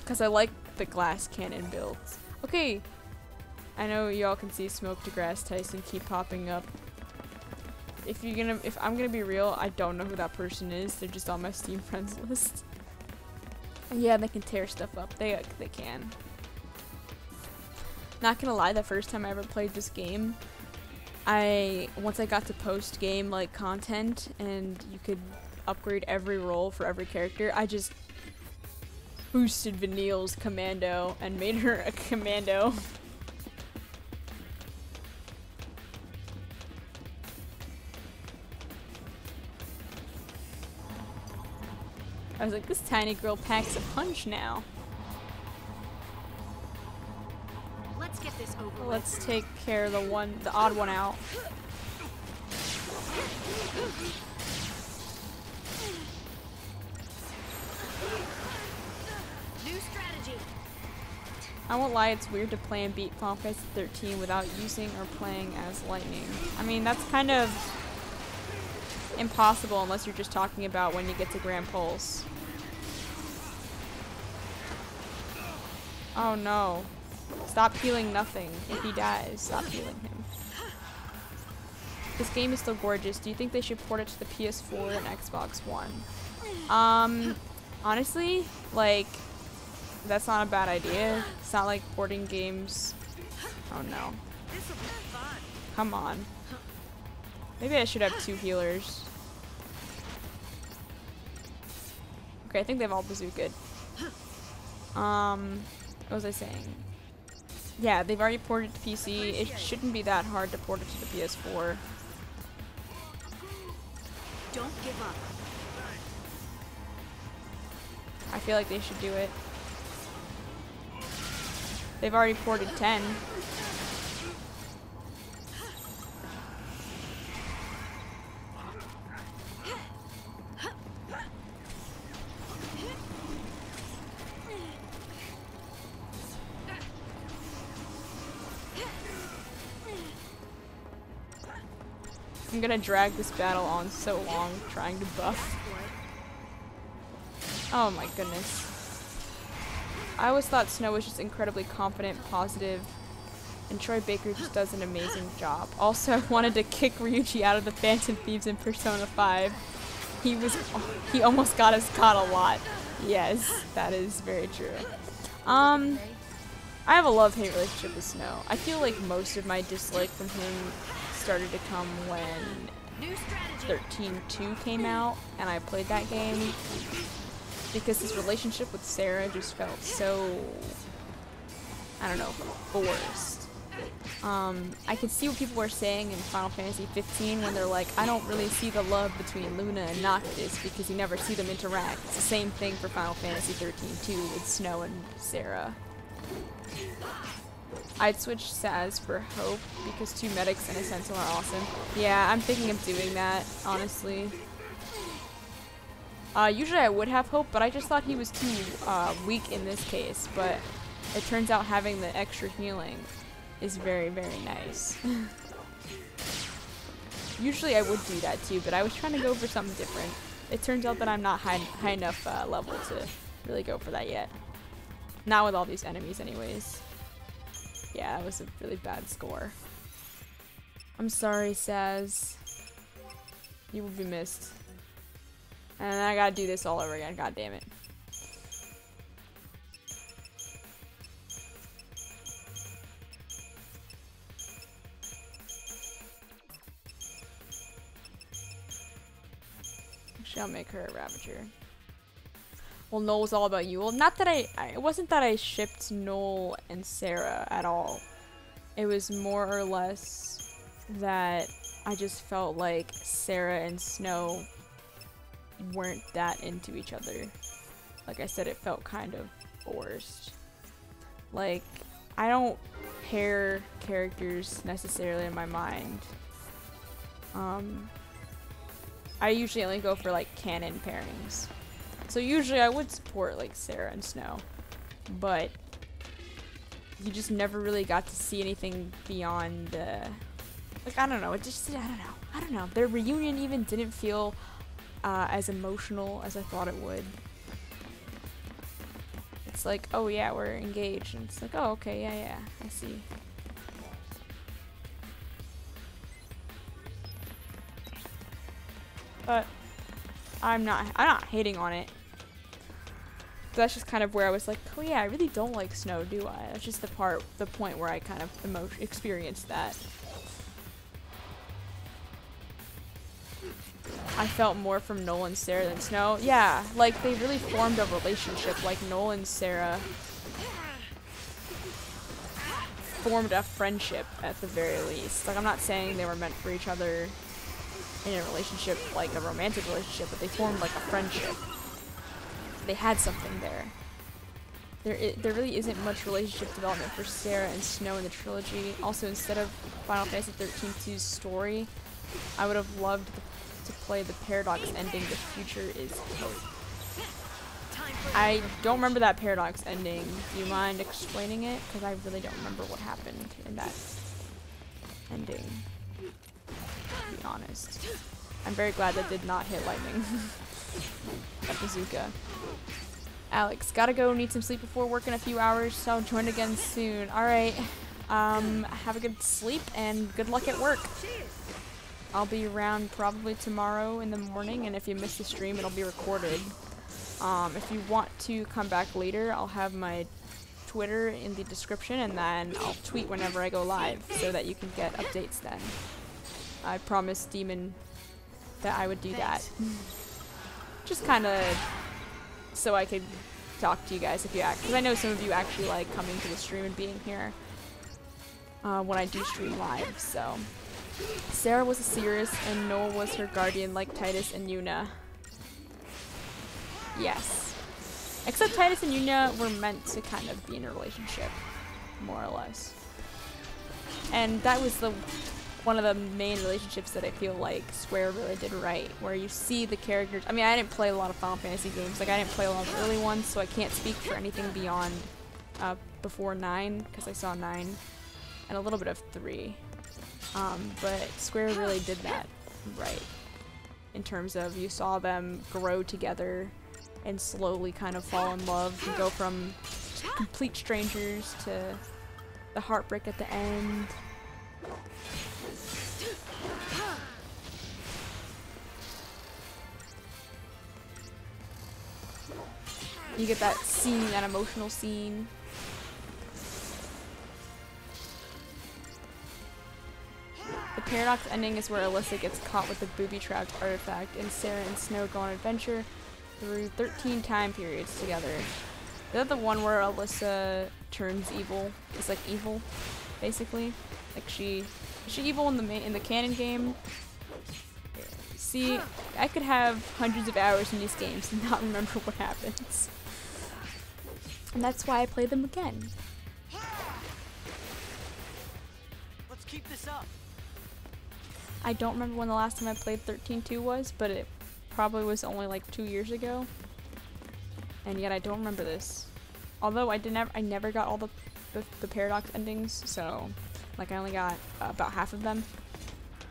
Because I like the glass cannon builds. Okay, I know y'all can see Smoke DeGrasse Tyson keep popping up. If I'm gonna be real, I don't know who that person is. They're just on my Steam friends list. Yeah, they can tear stuff up. They can. Not gonna lie, the first time I ever played this game, once I got to post game like content and you could upgrade every role for every character, I just boosted Vanille's commando and made her a commando. I was like, this tiny girl packs a punch now. Let's get this over with. Let's take care of the odd one out. New strategy. I won't lie, it's weird to play and beat Final Fantasy 13 without using or playing as Lightning. I mean, that's kind of impossible unless you're just talking about when you get to Grand Pulse. Oh no. Stop healing nothing. If he dies, stop healing him. This game is still gorgeous. Do you think they should port it to the PS4 and Xbox One? Honestly, like, that's not a bad idea. It's not like porting games. Oh no. Come on. Maybe I should have 2 healers. Okay, I think they've all bazookaed. What was I saying? Yeah, they've already ported it to PC. It shouldn't be that hard to port it to the PS4. Don't give up. I feel like they should do it. They've already ported 10. I'm gonna drag this battle on so long trying to buff. Oh my goodness. I always thought Snow was just incredibly confident, positive, and Troy Baker just does an amazing job. Also, I wanted to kick Ryuji out of the Phantom Thieves in Persona 5. He almost got us caught a lot. Yes, that is very true. I have a love-hate relationship with Snow. I feel like most of my dislike from him started to come when 13-2 came out and I played that game, because his relationship with Sarah just felt so, I don't know, forced. I could see what people were saying in Final Fantasy 15 when they're like, I don't really see the love between Luna and Noctis because you never see them interact. It's the same thing for Final Fantasy 13 too, with Snow and Sarah. I'd switch Saz for Hope because 2 medics and a Sentinel are awesome. Yeah, I'm thinking of doing that, honestly. Usually I would have Hope, but I just thought he was too weak in this case, but it turns out having the extra healing is very, very nice. Usually I would do that too, but I was trying to go for something different. It turns out that I'm not high enough level to really go for that yet. Not with all these enemies anyways. Yeah, that was a really bad score. I'm sorry, Saz. You will be missed. And I gotta do this all over again, god damn it. Actually, I'll make her a Ravager. Well, Noel was all about you. Well, not that it wasn't that I shipped Noel and Sarah at all. It was more or less that I just felt like Sarah and Snow weren't that into each other. Like I said, it felt kind of forced. Like, I don't pair characters necessarily in my mind. I usually only go for like canon pairings. So usually I would support like Sarah and Snow, but you just never really got to see anything beyond like, I don't know, it just, I don't know. Their reunion even didn't feel as emotional as I thought it would. It's like, oh yeah, we're engaged, and it's like, oh okay, yeah, I see. But I'm not hating on it. That's just kind of where I was like, oh yeah, I really don't like Snow, do I? That's just the point where I kind of experienced that. I felt more from Noel and Sarah than Snow. Yeah, like they really formed a relationship. Like Noel and Sarah formed a friendship at the very least. Like, I'm not saying they were meant for each other in a relationship, like a romantic relationship, but they formed like a friendship. They had something there. There really isn't much relationship development for Sarah and Snow in the trilogy. Also, instead of Final Fantasy XIII 2's story, I would have loved to play the Paradox ending, The Future is Hope. I don't remember that Paradox ending. Do you mind explaining it? Because I really don't remember what happened in that ending, to be honest. I'm very glad that did not hit lightning. That bazooka. Alex, gotta go, need some sleep before work in a few hours, so I'll join again soon. Alright, have a good sleep and good luck at work. I'll be around probably tomorrow in the morning, and if you miss the stream, it'll be recorded. If you want to come back later, I'll have my Twitter in the description, and then I'll tweet whenever I go live so that you can get updates then. I promised Demon that I would do that. Just kind of so I could talk to you guys if you because I know some of you actually like coming to the stream and being here when I do stream live. So Sarah was a Cirrus and Noel was her guardian, like Titus and Yuna. Yes, except Titus and Yuna were meant to kind of be in a relationship, more or less, and that was one of the main relationships that I feel like Square really did right, where you see the characters. I mean, I didn't play a lot of Final Fantasy games, like I didn't play a lot of the early ones, so I can't speak for anything beyond before 9, because I saw 9, and a little bit of 3. But Square really did that right, in terms of you saw them grow together and slowly kind of fall in love and go from complete strangers to the heartbreak at the end. You get that scene, that emotional scene. The paradox ending is where Alyssa gets caught with the booby-trapped artifact, and Sarah and Snow go on an adventure through 13 time periods together. Is that the one where Alyssa turns evil? It's like evil, basically. Like is she evil in the canon game? See, I could have hundreds of hours in these games and not remember what happens. And that's why I play them again. Let's keep this up. I don't remember when the last time I played 13.2 was, but it probably was only like 2 years ago. And yet I don't remember this. Although I never got all the paradox endings, so like I only got about half of them,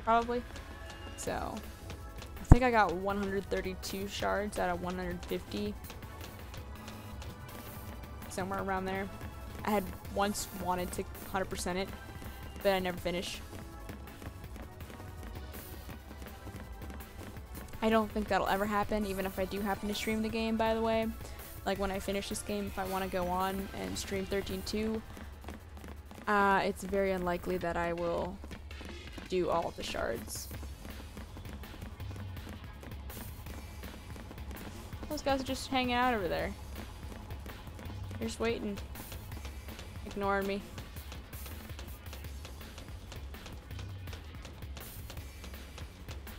probably. So I think I got 132 shards out of 150. Somewhere around there. I had once wanted to 100% it, but I never finished. I don't think that'll ever happen, even if I do happen to stream the game, by the way. Like when I finish this game, if I want to go on and stream 13.2, it's very unlikely that I will do all of the shards. Those guys are just hanging out over there. They're just waiting. Ignoring me.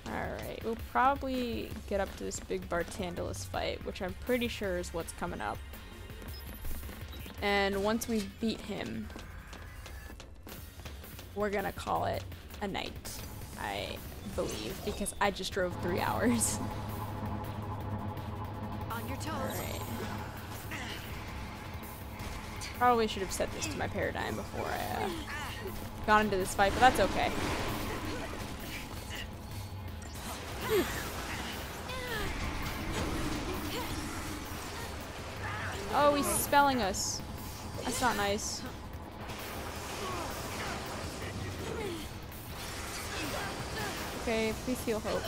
Alright, we'll probably get up to this big Bartandalus fight, which I'm pretty sure is what's coming up. And once we beat him, we're gonna call it a night, I believe, because I just drove 3 hours. On your toes. Alright. Probably should have set this to my paradigm before I got into this fight, but that's okay. Oh, he's spelling us. That's not nice. Okay, please heal Hope.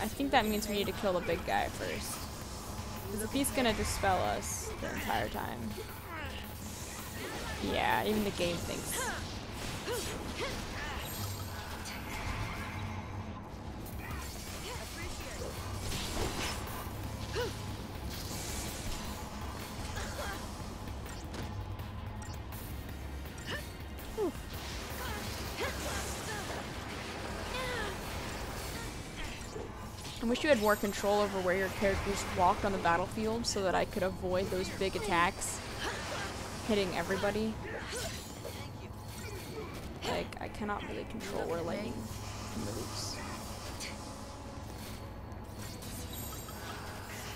I think that means we need to kill the big guy first. Because if he's gonna dispel us the entire time. Yeah, even the game thinks. I wish you had more control over where your characters walked on the battlefield so that I could avoid those big attacks hitting everybody. Like, I cannot really control where lightning moves.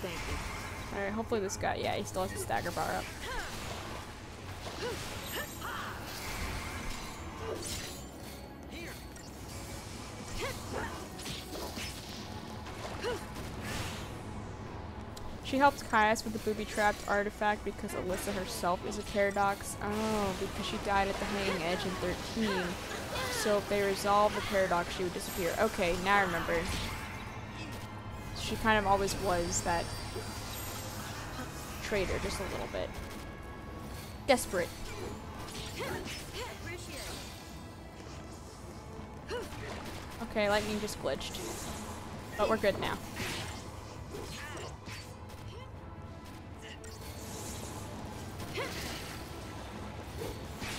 Thank you. Alright, hopefully this guy, yeah, he still has a stagger bar up. She helped Caius with the booby-trapped artifact because Alyssa herself is a paradox. Oh, because she died at the hanging edge in 13. So if they resolve the paradox, she would disappear. Okay, now I remember. She kind of always was that traitor, just a little bit. Desperate. Okay, lightning just glitched. But we're good now.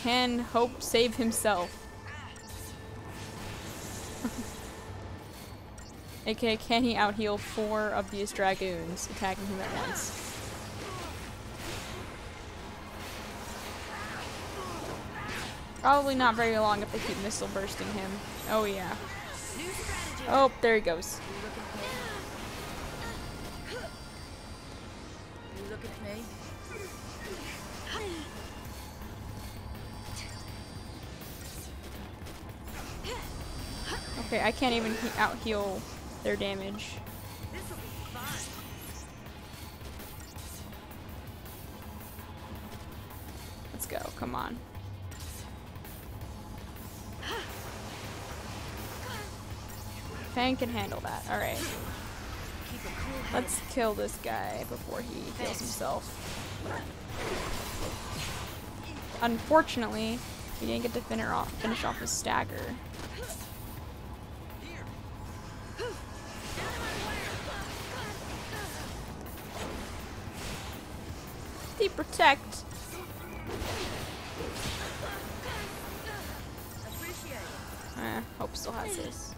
Can Hope save himself? AKA, can he out-heal 4 of these dragoons attacking him at once? Probably not very long if they keep missile bursting him. Oh yeah. Oh, there he goes. You looking at me? Okay, I can't even out-heal their damage. Let's go, come on. Fang can handle that, alright. Let's kill this guy before he kills himself. Unfortunately, He didn't get to finish off his stagger. Deep protect. Hope still has this.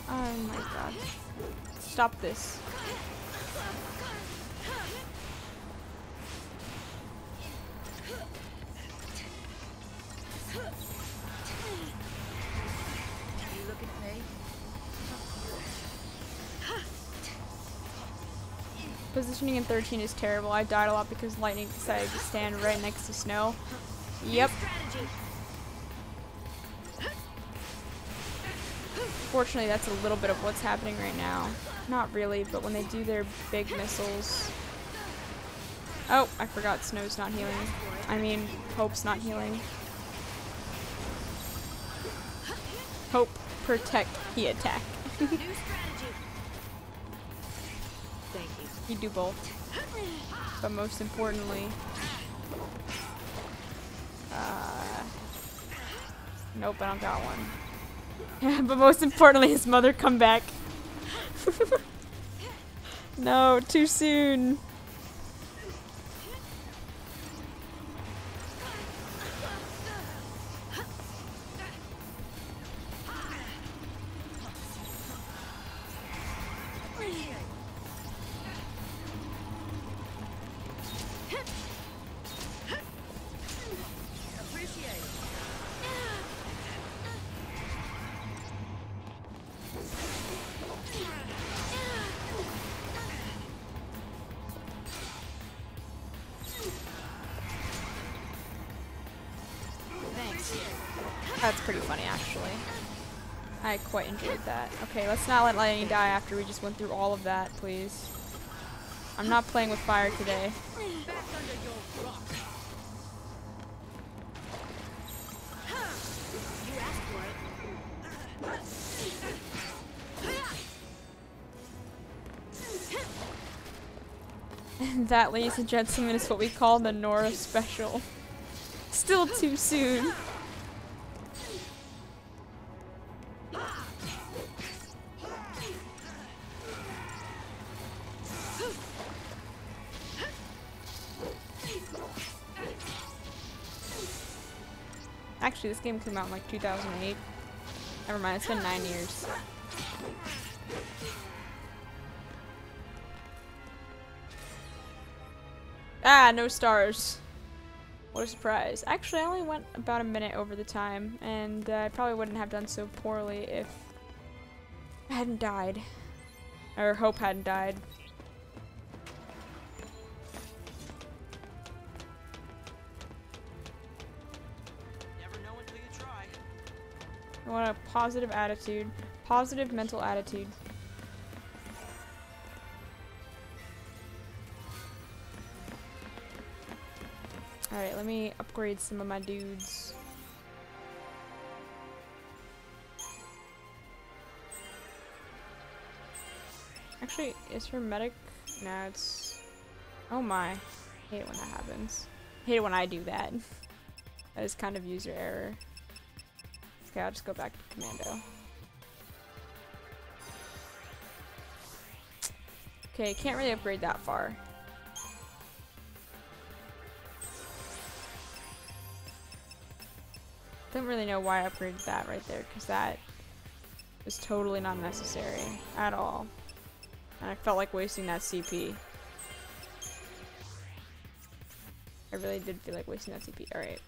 Oh my god. Stop this. You look at me. Positioning in 13 is terrible. I died a lot because lightning decided to stand right next to snow. Yep. Fortunately, that's a little bit of what's happening right now. Not really, but when they do their big missiles... Oh, I forgot Snow's not healing. I mean, Hope's not healing. Hope, protect, he attack. You do both. But most importantly... Nope, I don't got one. But most importantly, his mother come back. No, too soon. That's pretty funny, actually. I quite enjoyed that. Okay, let's not let lightning die after we just went through all of that, please. I'm not playing with fire today. And that, ladies and gentlemen, is what we call the Nora special. Still too soon. Actually, this game came out in like 2008. Never mind, it's been 9 years. Ah, no stars. What a surprise. Actually, I only went about a minute over the time, and I probably wouldn't have done so poorly if I hadn't died. Or Hope hadn't died. Never know until you try. I want a positive attitude. Positive mental attitude. Alright, let me upgrade some of my dudes. Actually, is her medic? No, it's... Oh my. I hate it when that happens. I hate it when I do that. That is kind of user error. Okay, I'll just go back to commando. Okay, can't really upgrade that far. Don't really know why I upgraded that right there, because that was totally not necessary at all. And I felt like wasting that CP. I really did feel like wasting that CP. Alright.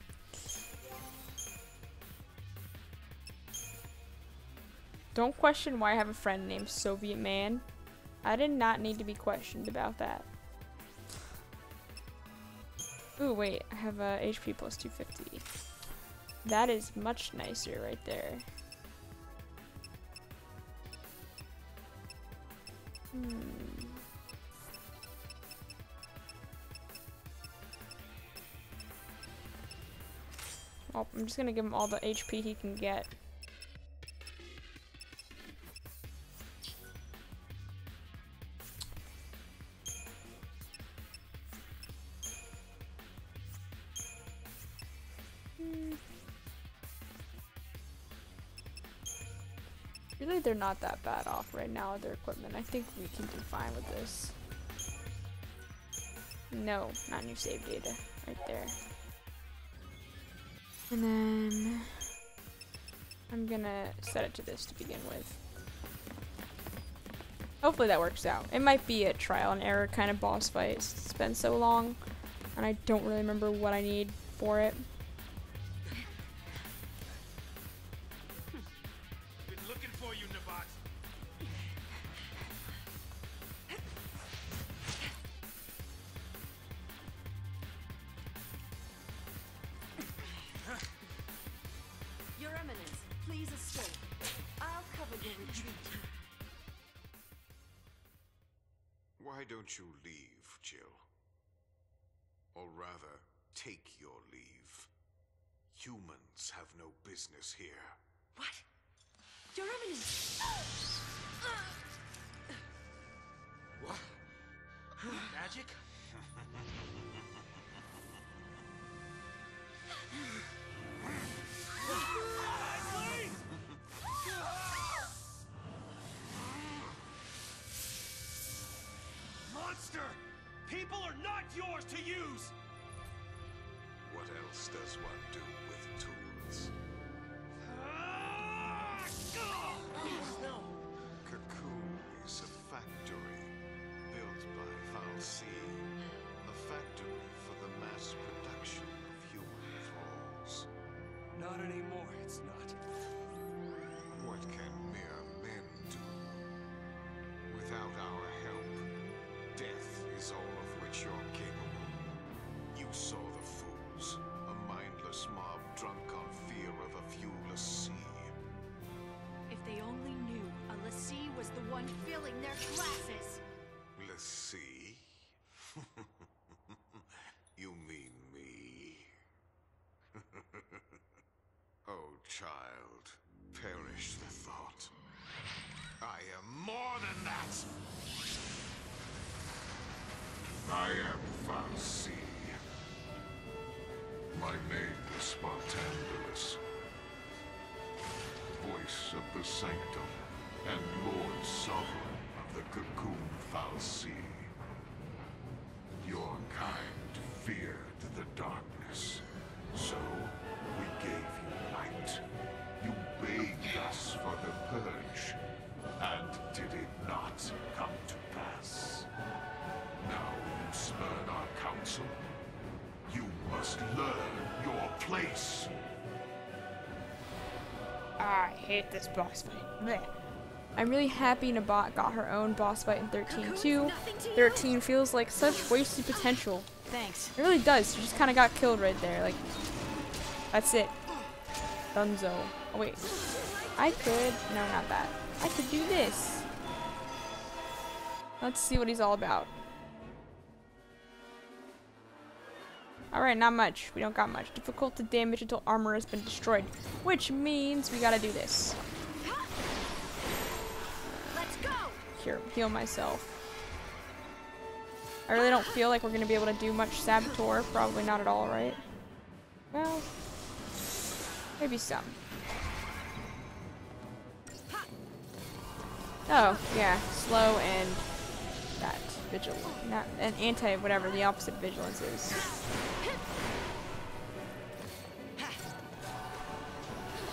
Don't question why I have a friend named Soviet Man. I did not need to be questioned about that. Ooh, wait. I have HP plus 250. That is much nicer right there. Well, I'm just gonna give him all the HP he can get. Weirdly, they're not that bad off right now with their equipment. I think we can do fine with this. No, not new save data. Right there. And then I'm gonna set it to this to begin with. Hopefully that works out. It might be a trial and error kind of boss fight. It's been so long, and I don't really remember what I need for it. Been looking for you, Nabat. Your Eminence, please escape. I'll cover your retreat. Why don't you leave, Jill? Or rather, take your leave. Humans have no business here. What? Your Eminence! What? Magic? Monster! People are not yours to use! What else does one do with tools? No! Cocoon is a factory built by FFXIII. A factory for the mass production of human thralls. Not anymore, it's not. What can mere men do? Without our help, death is all of which you're capable. You saw the fools, a mindless mob drunk on fear of a viewless sea. If they only knew a lassie was the one filling their glasses. The sea? You mean me? Oh, child, perish the thought. I am more than that! I am FFXIII. My name is Spontanulus, voice of the Sanctum and Lord Sovereign of the Cocoon FFXIII. Your kind feared the darkness, so we gave you light. You begged us for the purge, and did it not come to pass? Now you spurn our counsel? You must learn your place. I hate this boss fight. Blech. I'm really happy Nabat got her own boss fight in 13 too. 13 feels like such wasted potential. Thanks. It really does. She just kind of got killed right there. Like, that's it. Dunzo. Oh wait. I could. No, not that. I could do this. Let's see what he's all about. Alright, not much. We don't got much. Difficult to damage until armor has been destroyed. Which means we gotta do this. Let's go! Here, heal myself. I really don't feel like we're gonna be able to do much Saboteur. Probably not at all, right? Well, maybe some. Oh, yeah. Slow and that. Vigilant. Not an anti whatever the opposite of vigilance is.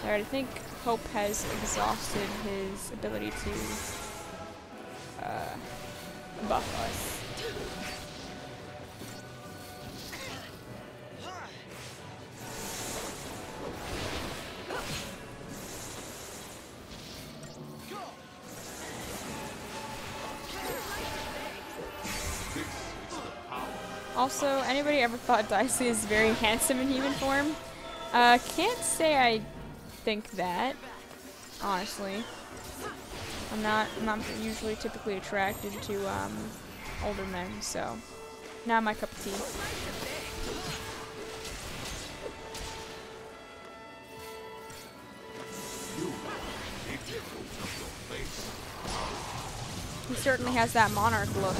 Alright, I think Hope has exhausted his ability to buff us. Also, anybody ever thought Dicey is very handsome in human form? Can't say I think that, honestly. I'm not usually typically attracted to older men, so not my cup of tea. He certainly has that monarch look.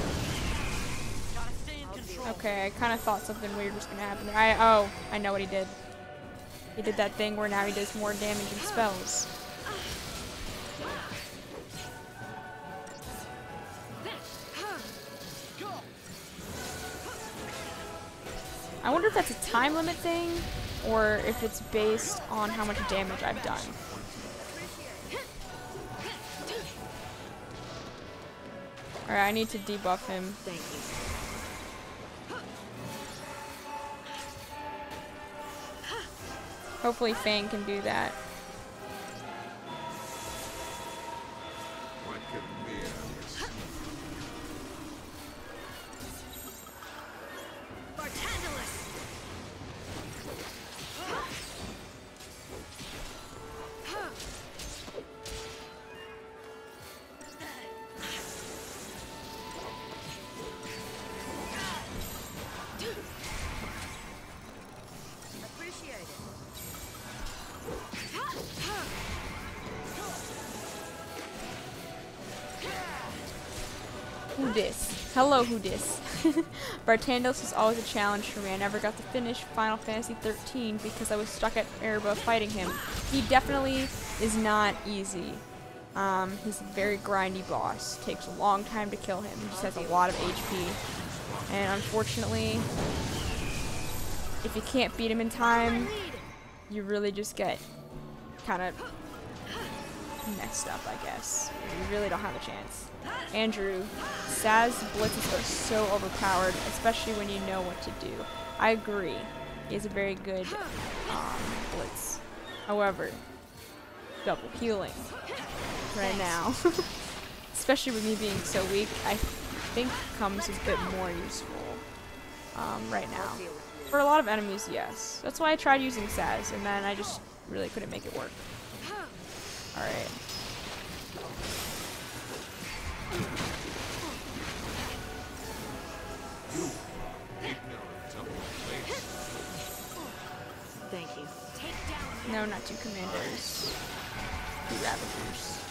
Okay, I kind of thought something weird was gonna happen. Oh, I know what he did. He did that thing where now he does more damage and spells. I wonder if that's a time limit thing, or if it's based on how much damage I've done. Alright, I need to debuff him. Thank you. Hopefully Fang can do that. What can mere Appreciate it. Who dis? Hello, who dis? Bartandos is always a challenge for me. I never got to finish Final Fantasy XIII because I was stuck at Erba fighting him. He definitely is not easy. He's a very grindy boss. Takes a long time to kill him. He just has a lot of HP. And unfortunately, if you can't beat him in time, you really just get kind of messed up, I guess. You really don't have a chance. Andrew, Saz blitzes are so overpowered, especially when you know what to do. I agree. He has a very good blitz. However, double healing right now, especially with me being so weak, I think comes a bit more useful right now. For a lot of enemies, yes. That's why I tried using Saz, and then I just really couldn't make it work. Alright. Thank you. No, not two commanders. Two ravagers.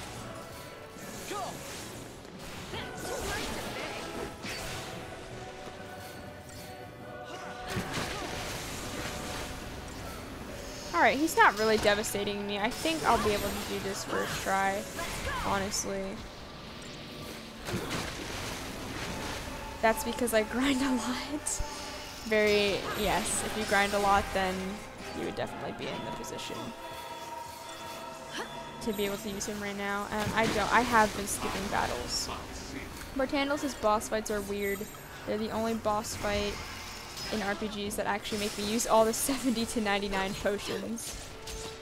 Alright, he's not really devastating me. I think I'll be able to do this first try, honestly. That's because I grind a lot. Yes, if you grind a lot, then you would definitely be in the position to be able to use him right now. And I have been skipping battles. Bartandos' boss fights are weird. They're the only boss fight in RPGs that actually make me use all the 70 to 99 potions.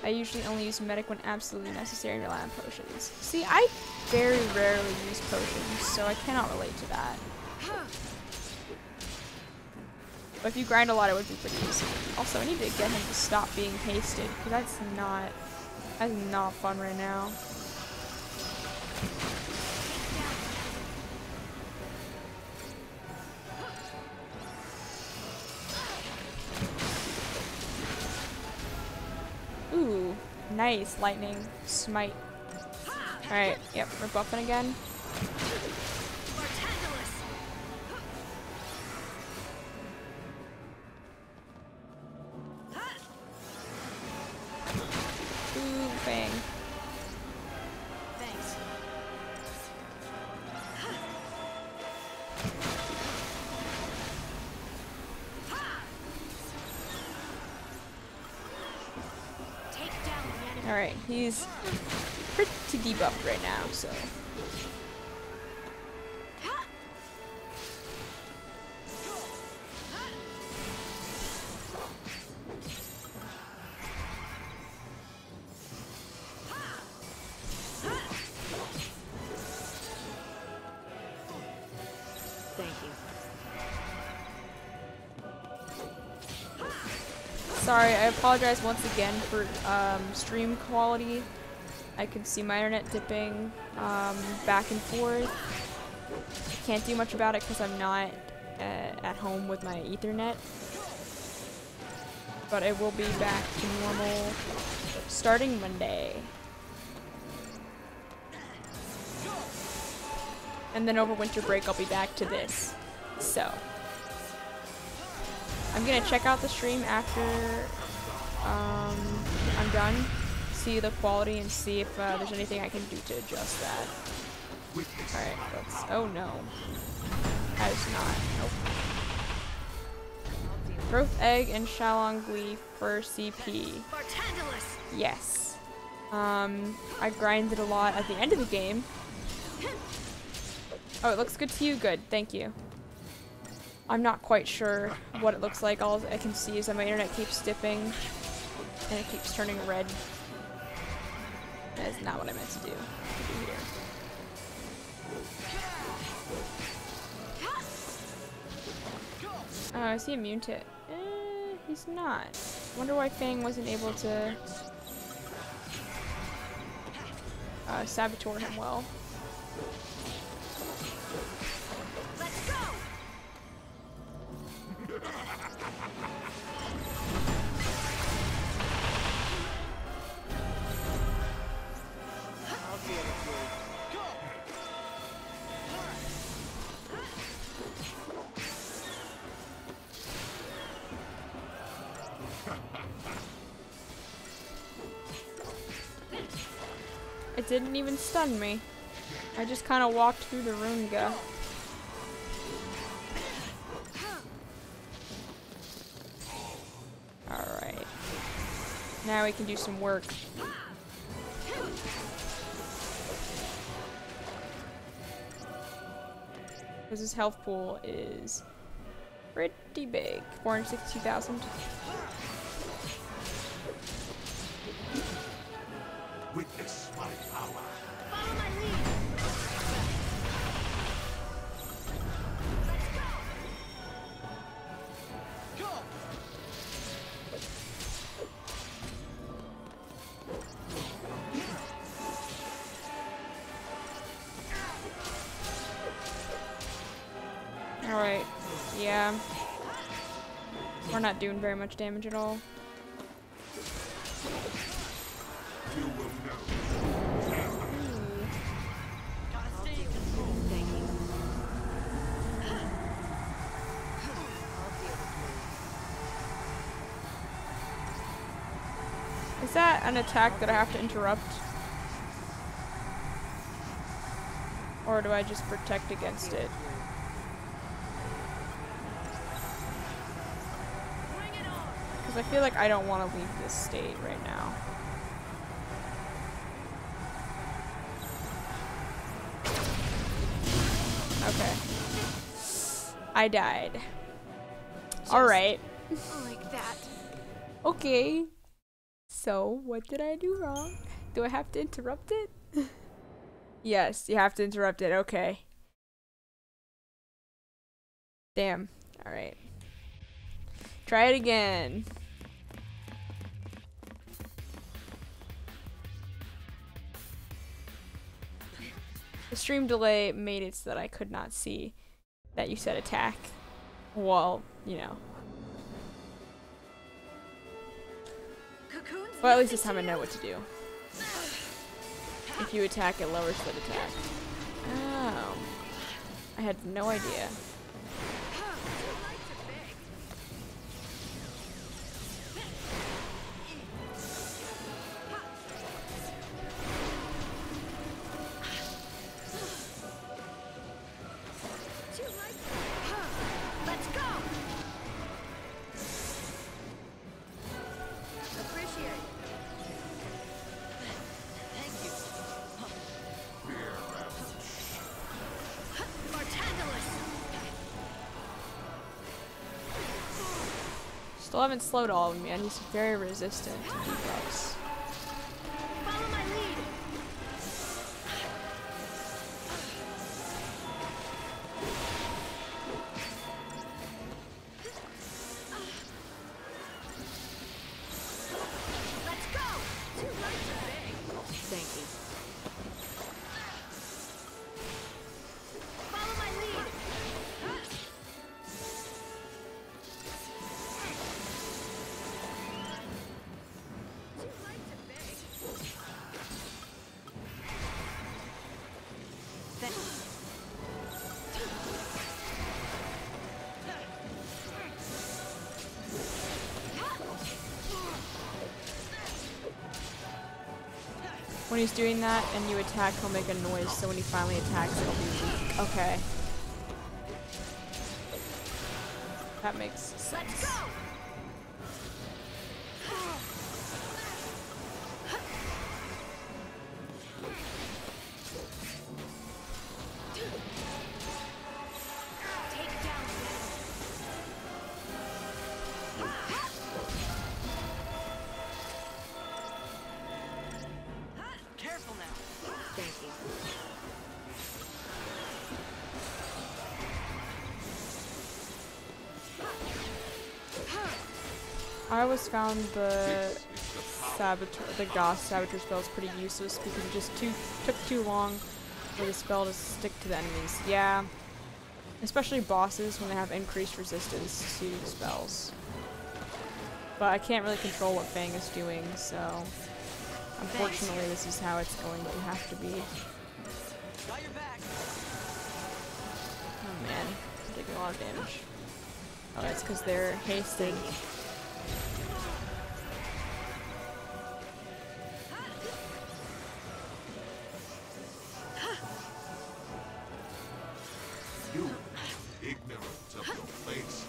I usually only use medic when absolutely necessary and rely on potions. See, I very rarely use potions, so I cannot relate to that. But if you grind a lot, it would be pretty easy. Also, I need to get him to stop being hasted, because that's not fun right now. Ooh, nice lightning smite. Alright, yep, we're buffing again. Ooh, bang. Thanks. Alright, he's pretty debuffed right now, so. Thank you. Sorry, I apologize once again for stream quality. I can see my internet dipping back and forth. I can't do much about it because I'm not at home with my Ethernet. But it will be back to normal starting Monday. And then over winter break I'll be back to this. So I'm gonna check out the stream after I'm done, see the quality, and see if there's anything I can do to adjust that. Alright, let's. Oh no. That is not. Nope. Growth Egg and Shalongui for CP. Yes. I grinded a lot at the end of the game. Oh, it looks good to you? Good, thank you. I'm not quite sure what it looks like. All I can see is that my internet keeps dipping and it keeps turning red. That is not what I meant to do here. Oh, is he immune to it? He's not. Wonder why Fang wasn't able to saboteur him well. Let's go. I'll deal with you. Go. It didn't even stun me. I just kind of walked through the Runga. Alright. Now we can do some work. Because his health pool is pretty big. 462,000. Witness my power. Follow my lead. Go. Alright. Yeah. We're not doing very much damage at all. You will know. Thank you. Is that an attack that I have to interrupt? Or do I just protect against it? Because I feel like I don't want to leave this state right now. Okay. I died. Alright. Like that. Okay. So, what did I do wrong? Do I have to interrupt it? Yes, you have to interrupt it. Okay. Damn. Alright. Try it again. The stream delay made it so that I could not see that you said attack. Well, you know. Well, at least this time I know what to do. If you attack, it lowers the attack. Oh. I had no idea. Let's go. Appreciate it. Thank you. Still haven't slowed all of me, and he's very resistant to debuffs. Follow my lead. Let's go. Two lights are big. Thank you. Follow my lead. Two lights are big. When he's doing that and you attack, he'll make a noise, so when he finally attacks, it'll be weak. Okay. That makes sense. Let's go! Take down the enemy. Careful now. Thank you. I always found the Gauss Saboteur spells pretty useless because it just took too long for the spell to stick to the enemies. Yeah. Especially bosses when they have increased resistance to spells. But I can't really control what Fang is doing, so unfortunately this is how it's going to have to be. Got your back. Oh man, I'm taking a lot of damage. Oh, that's because they're hasted. You, ignorant of your place.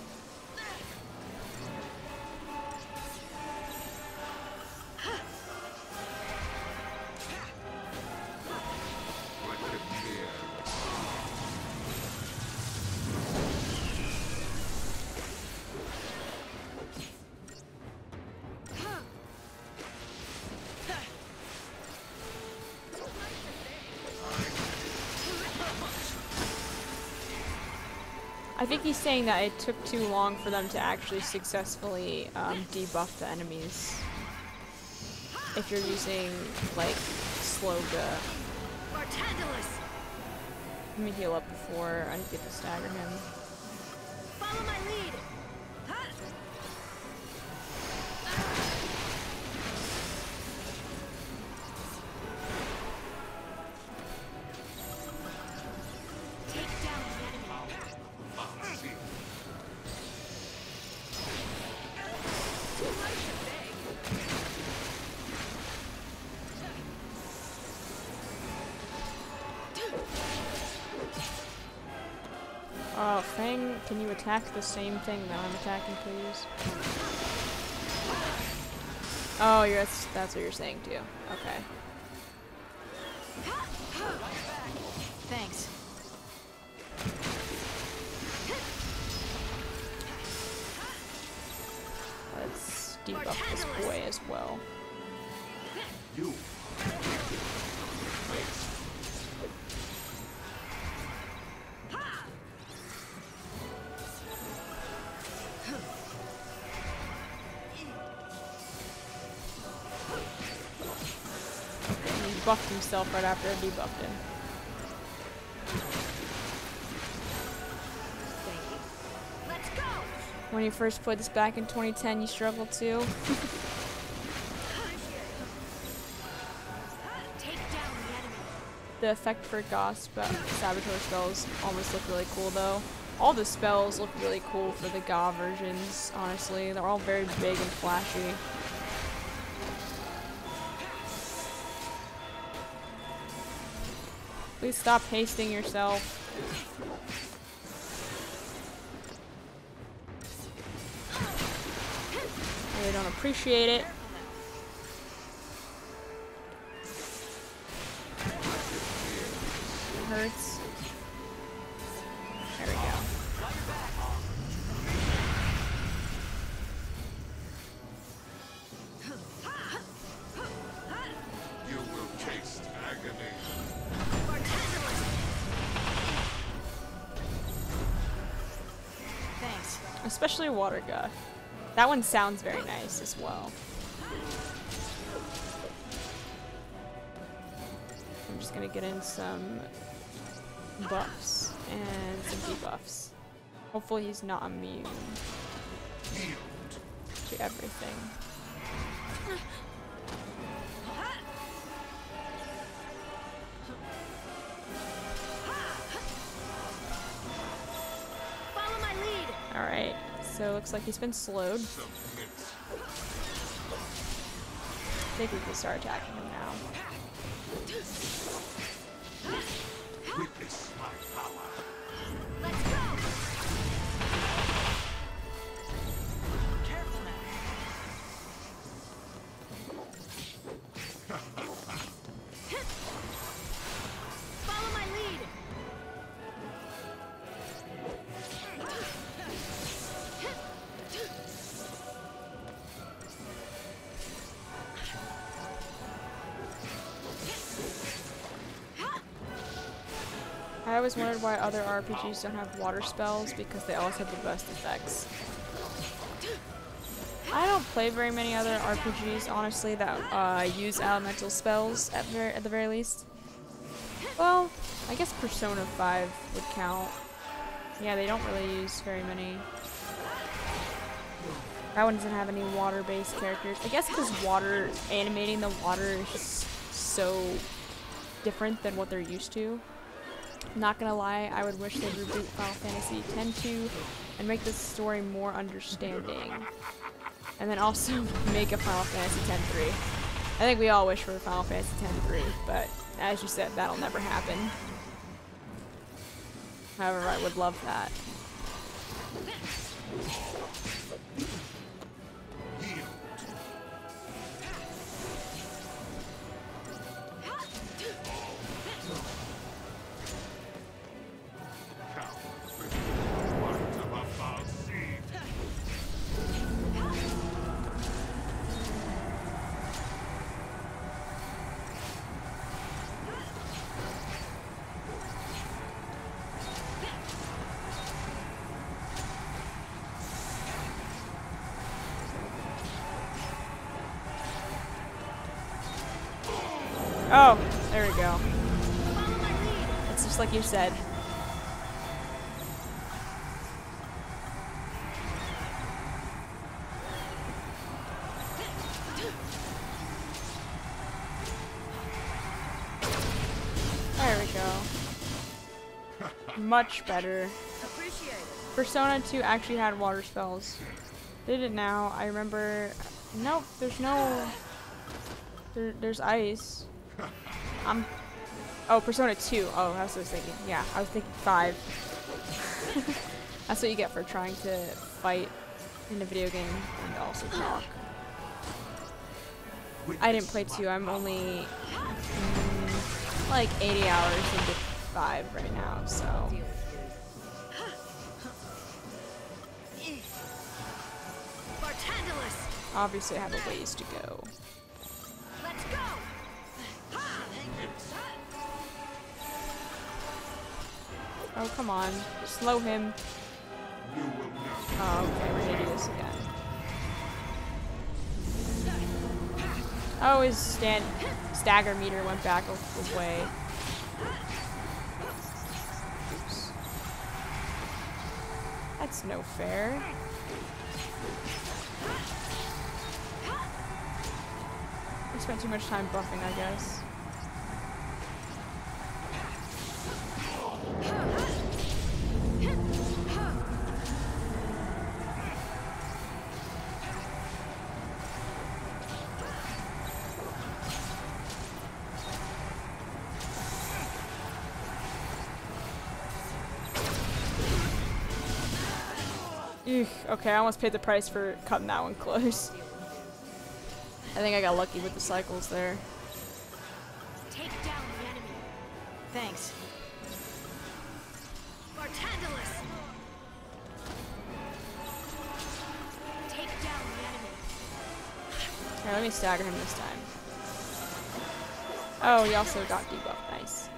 Recognize. I think he's saying that it took too long for them to actually successfully debuff the enemies. If you're using, like, slow go. Bartandalus! Let me heal up before I get to stagger him. Follow my lead! Take down the enemy. Oh, Fang, can you attack the same thing that I'm attacking, please? Oh, that's what you're saying too. Okay. Thanks. Let's debuff this boy as well. You, He buffed himself right after I debuffed him. Thank you. Let's go! When you first played this back in 2010, you struggled too. Take down the enemy. The effect for Gauss Saboteur spells almost look really cool though. All the spells look really cool for the Ga versions, honestly. They're all very big and flashy. Please stop hasting yourself. I really don't appreciate it. It hurts. There we go. you will taste agony. Thanks. Especially Water Ga. That one sounds very nice as well. I'm just gonna get in some buffs and some debuffs. Hopefully he's not immune to everything. Follow my lead! Alright, so looks like he's been slowed. Submit. I think we can start attacking him now. Witness my power. Let's go! always wondered why other RPGs don't have water spells, because they always have the best effects. I don't play very many other RPGs, honestly, that use elemental spells at the very least. Well, I guess Persona 5 would count. Yeah, they don't really use very many. That one doesn't have any water-based characters. I guess because animating the water is just so different than what they're used to. Not gonna lie, I would wish they'd reboot Final Fantasy X-2 and make the story more understanding. And then also make a Final Fantasy X-3. I think we all wish for a Final Fantasy X-3, but as you said, that'll never happen. However, I would love that. Oh, there we go. It's just like you said. There we go. Much better. Persona 2 actually had water spells. Did it now? I remember. Nope, there's no. There's ice. Oh, Persona 2. Oh, that's what I was thinking. Yeah, I was thinking 5. That's what you get for trying to fight in a video game and also talk. I didn't play 2. I'm only like 80 hours into 5 right now, so. Obviously, I have a ways to go. Let's go. Oh, come on. Slow him. Oh, okay, we're gonna do this again. Oh, his stagger meter went back away. Oops. That's no fair. I spent too much time buffing, I guess. Eugh, okay, I almost paid the price for cutting that one close. I think I got lucky with the cycles there. Take down the enemy. Thanks. Bartandalus! Take down the enemy. Here, let me stagger him this time. Oh, he also got debuffed. Nice.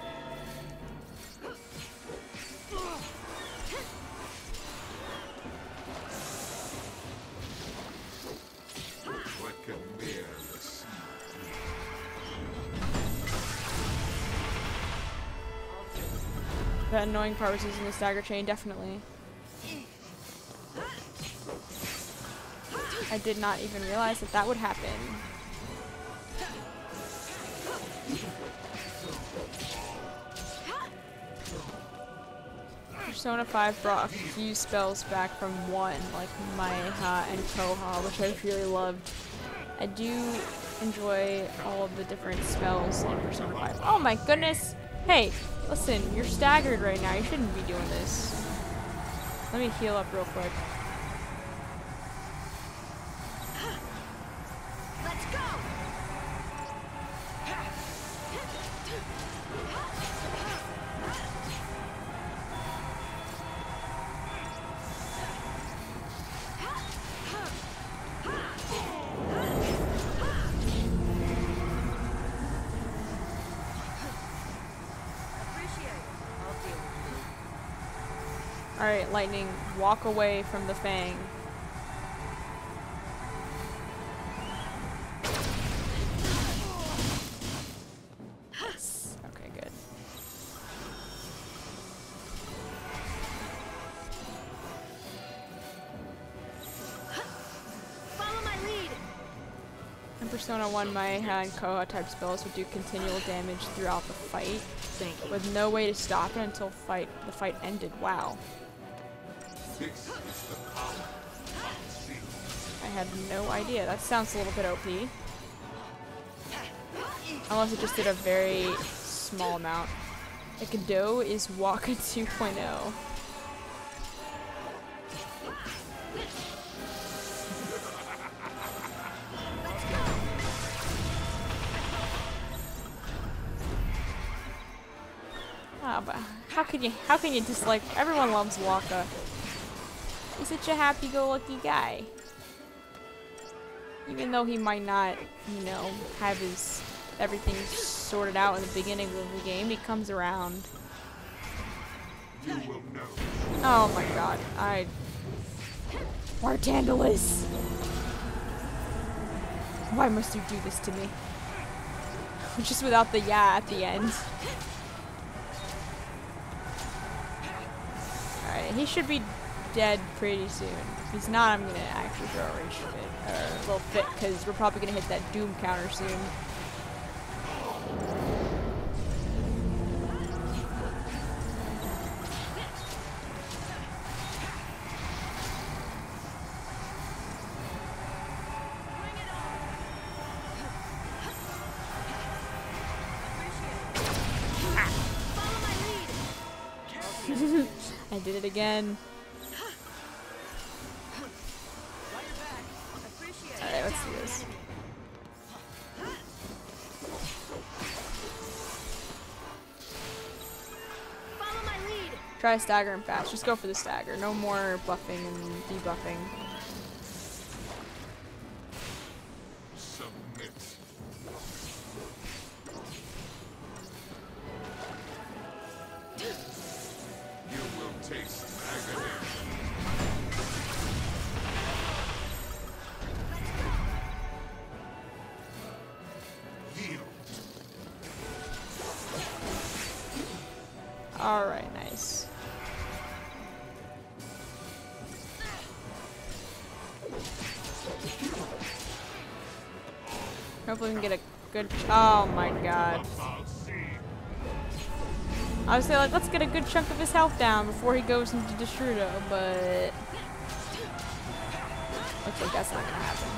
The annoying part was using the stagger chain, definitely. I did not even realize that that would happen. Persona 5 brought a few spells back from 1, like Maiha and Koha, which I really loved. I do enjoy all of the different spells in Persona 5. Oh my goodness! Hey, listen, you're staggered right now. You shouldn't be doing this. Let me heal up real quick. Let's go. Appreciate it. I'll deal with it. Giant Lightning walk away from the Fang. Yes. Okay, good. Follow my lead. In Persona 1, my and Koha type spells would do continual damage throughout the fight, with no way to stop it until the fight ended. Wow. This is the power unseen. I had no idea. That sounds a little bit OP. Unless it just did a very small amount. Like Gado is Waka 2.0. Oh, but how can you dislike? Everyone loves Waka. He's such a happy-go-lucky guy. Even though he might not, you know, have his everything sorted out in the beginning of the game, he comes around. You will know. Oh my god, Martandalus! Why must you do this to me? Just without the yeah at the end. Alright, he should be dead pretty soon. If he's not, I'm gonna actually throw a rage fit, or a little fit, because we're probably gonna hit that doom counter soon. I did it again. Alright, let's do this. Follow my lead. Try staggering fast. Just go for the stagger. No more buffing and debuffing. Submit. You will taste agony. Yield. Alright, nice. Hopefully we can get a good oh my god. I was saying, like, let's get a good chunk of his health down before he goes into Destrudo, but looks like that's not gonna happen.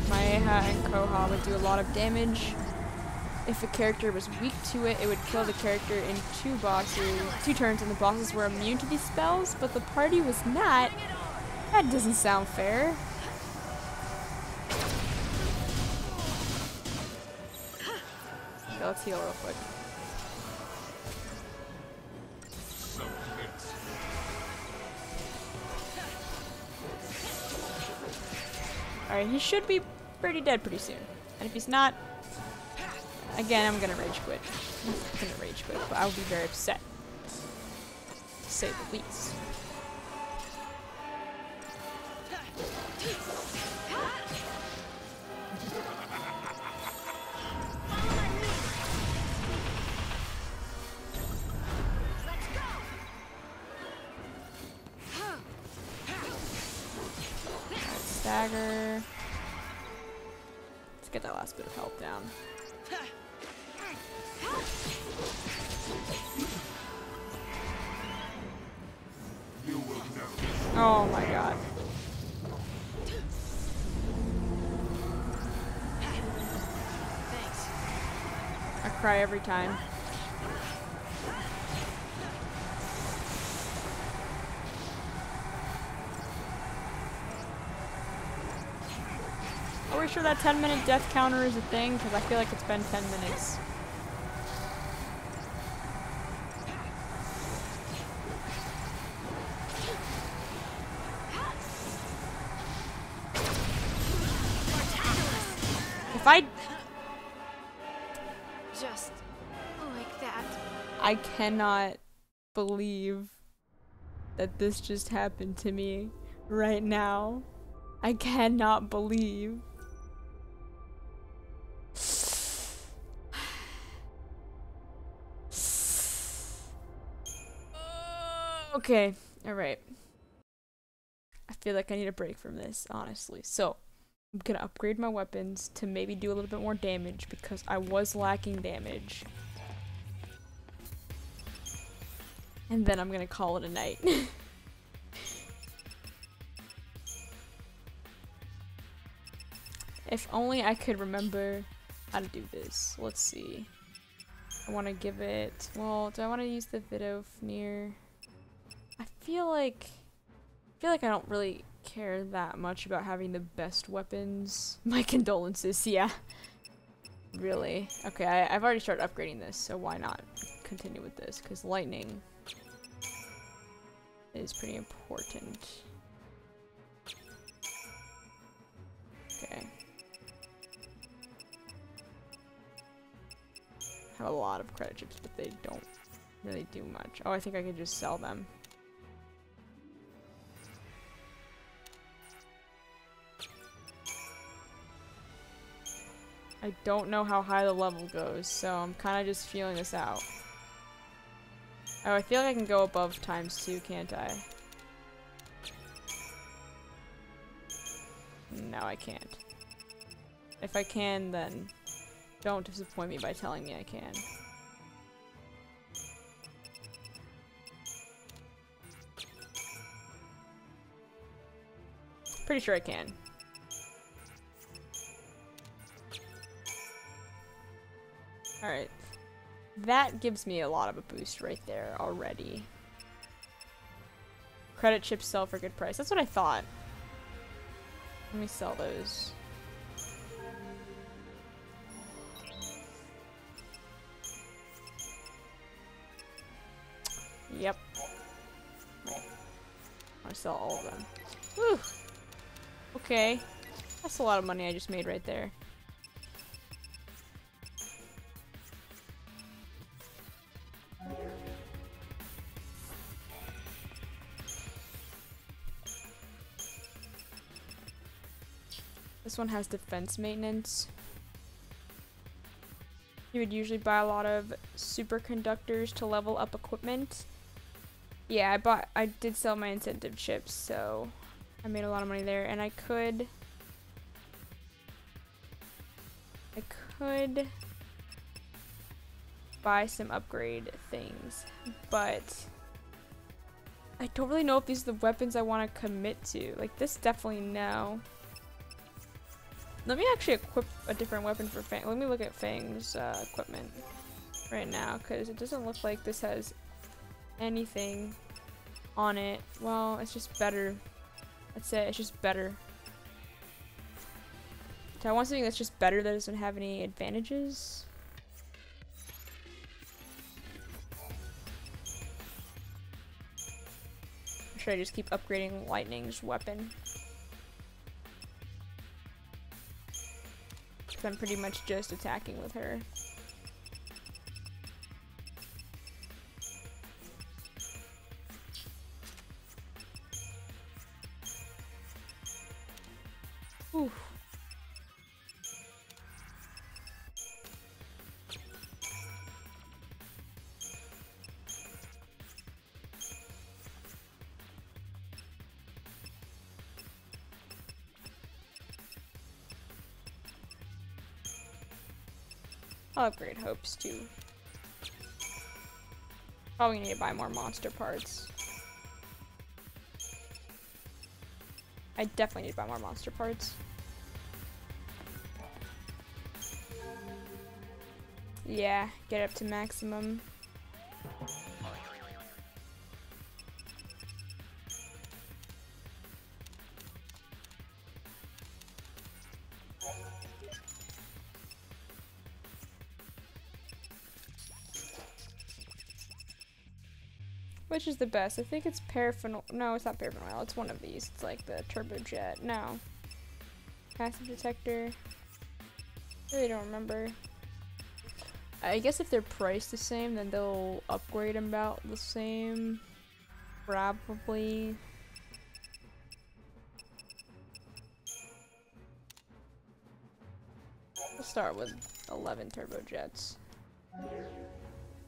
Maeha and Koha would do a lot of damage. If a character was weak to it, it would kill the character in two turns, and the bosses were immune to these spells, but the party was not. That doesn't sound fair. Okay, let's heal real quick. Alright, he should be pretty dead pretty soon. And if he's not, again, I'm gonna rage quit. I'm not gonna rage quit, but I will be very upset. To say the least. Stagger. Let's get that last bit of health down. You will know. Oh my god. Thanks. I cry every time. Are we sure that 10-minute death counter is a thing? Because I feel like it's been 10 minutes. I... Just like that. I cannot believe that this just happened to me right now. I cannot believe. Okay, alright. I feel like I need a break from this, honestly. So, I'm gonna upgrade my weapons to maybe do a little bit more damage because I was lacking damage. And then I'm gonna call it a night. If only I could remember how to do this. Let's see. I want to give it... Well, do I want to use the Vidofnir? I feel like I don't really care that much about having the best weapons. My condolences, yeah. Really. Okay, I've already started upgrading this, so why not continue with this? Because lightning is pretty important. Okay. I have a lot of credit chips, but they don't really do much. Oh, I think I could just sell them. I don't know how high the level goes, so I'm kind of just feeling this out. Oh, I feel like I can go above ×2, can't I? No, I can't. If I can, then don't disappoint me by telling me I can. Pretty sure I can. Alright. That gives me a lot of a boost right there already. Credit chips sell for a good price. That's what I thought. Let me sell those. Yep. Wait. I want to sell all of them. Whew. Okay. That's a lot of money I just made right there. This one has defense maintenance. You would usually buy a lot of superconductors to level up equipment. Yeah, I did sell my incentive chips, so I made a lot of money there, and I could buy some upgrade things, but I don't really know if these are the weapons I want to commit to. Like this, definitely no. Let me actually equip a different weapon for Fang. Let me look at Fang's equipment right now, because it doesn't look like this has anything on it. Well, it's just better. That's it. It's just better. Do I want something that's just better that doesn't have any advantages? Or should I just keep upgrading Lightning's weapon? Because I'm pretty much just attacking with her. Oof. I'll upgrade hopes too. Probably need to buy more monster parts. I definitely need to buy more monster parts. Yeah, get up to maximum. Which is the best? I think it's paraffin. No, it's not paraffin oil. It's one of these. It's like the turbojet. No. Passive detector. I really don't remember. I guess if they're priced the same, then they'll upgrade about the same. Probably. We'll start with 11 turbojets.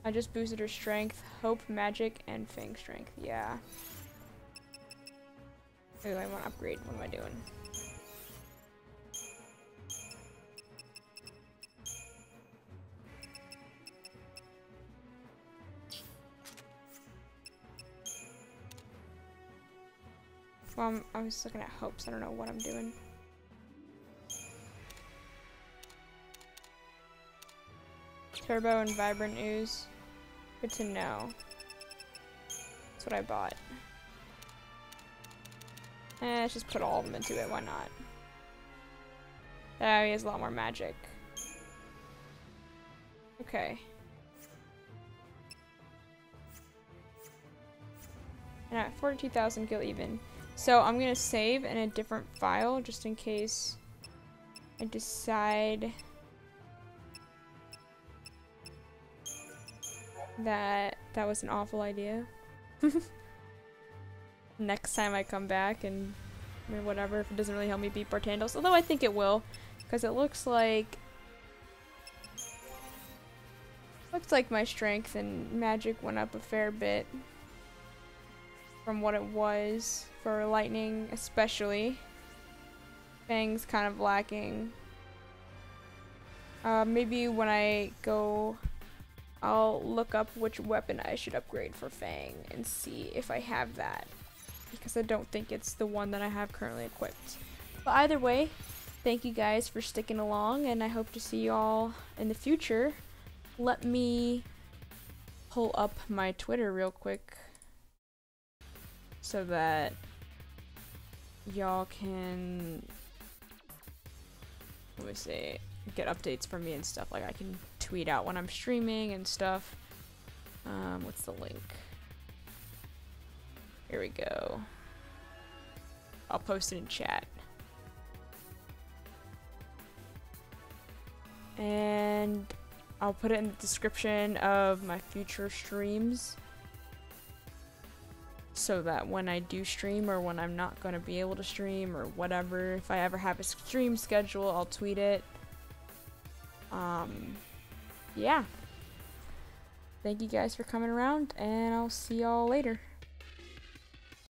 I just boosted her strength, hope, magic, and fang strength. Yeah. Ooh, I want to upgrade. What am I doing? Well, I was looking at hopes. I don't know what I'm doing. Turbo and Vibrant Ooze. Good to know. That's what I bought. Let's just put all of them into it. Why not? He has a lot more magic. Okay. And at 42,000 gil even. So I'm gonna save in a different file just in case I decide that that was an awful idea. Next time I come back and I mean, whatever, if it doesn't really help me beat Bartandos, although I think it will, because it looks like my strength and magic went up a fair bit from what it was for lightning, especially. Fang's kind of lacking. Maybe when I go, I'll look up which weapon I should upgrade for Fang and see if I have that, because I don't think it's the one that I have currently equipped. But either way, thank you guys for sticking along, and I hope to see you all in the future. Let me pull up my Twitter real quick so that y'all can, let me see, get updates from me and stuff. Like I can tweet out when I'm streaming and stuff. What's the link? Here we go. I'll post it in chat. And I'll put it in the description of my future streams, so that when I do stream or when I'm not going to be able to stream or whatever, if I ever have a stream schedule, I'll tweet it. Yeah. Thank you guys for coming around, and I'll see y'all later.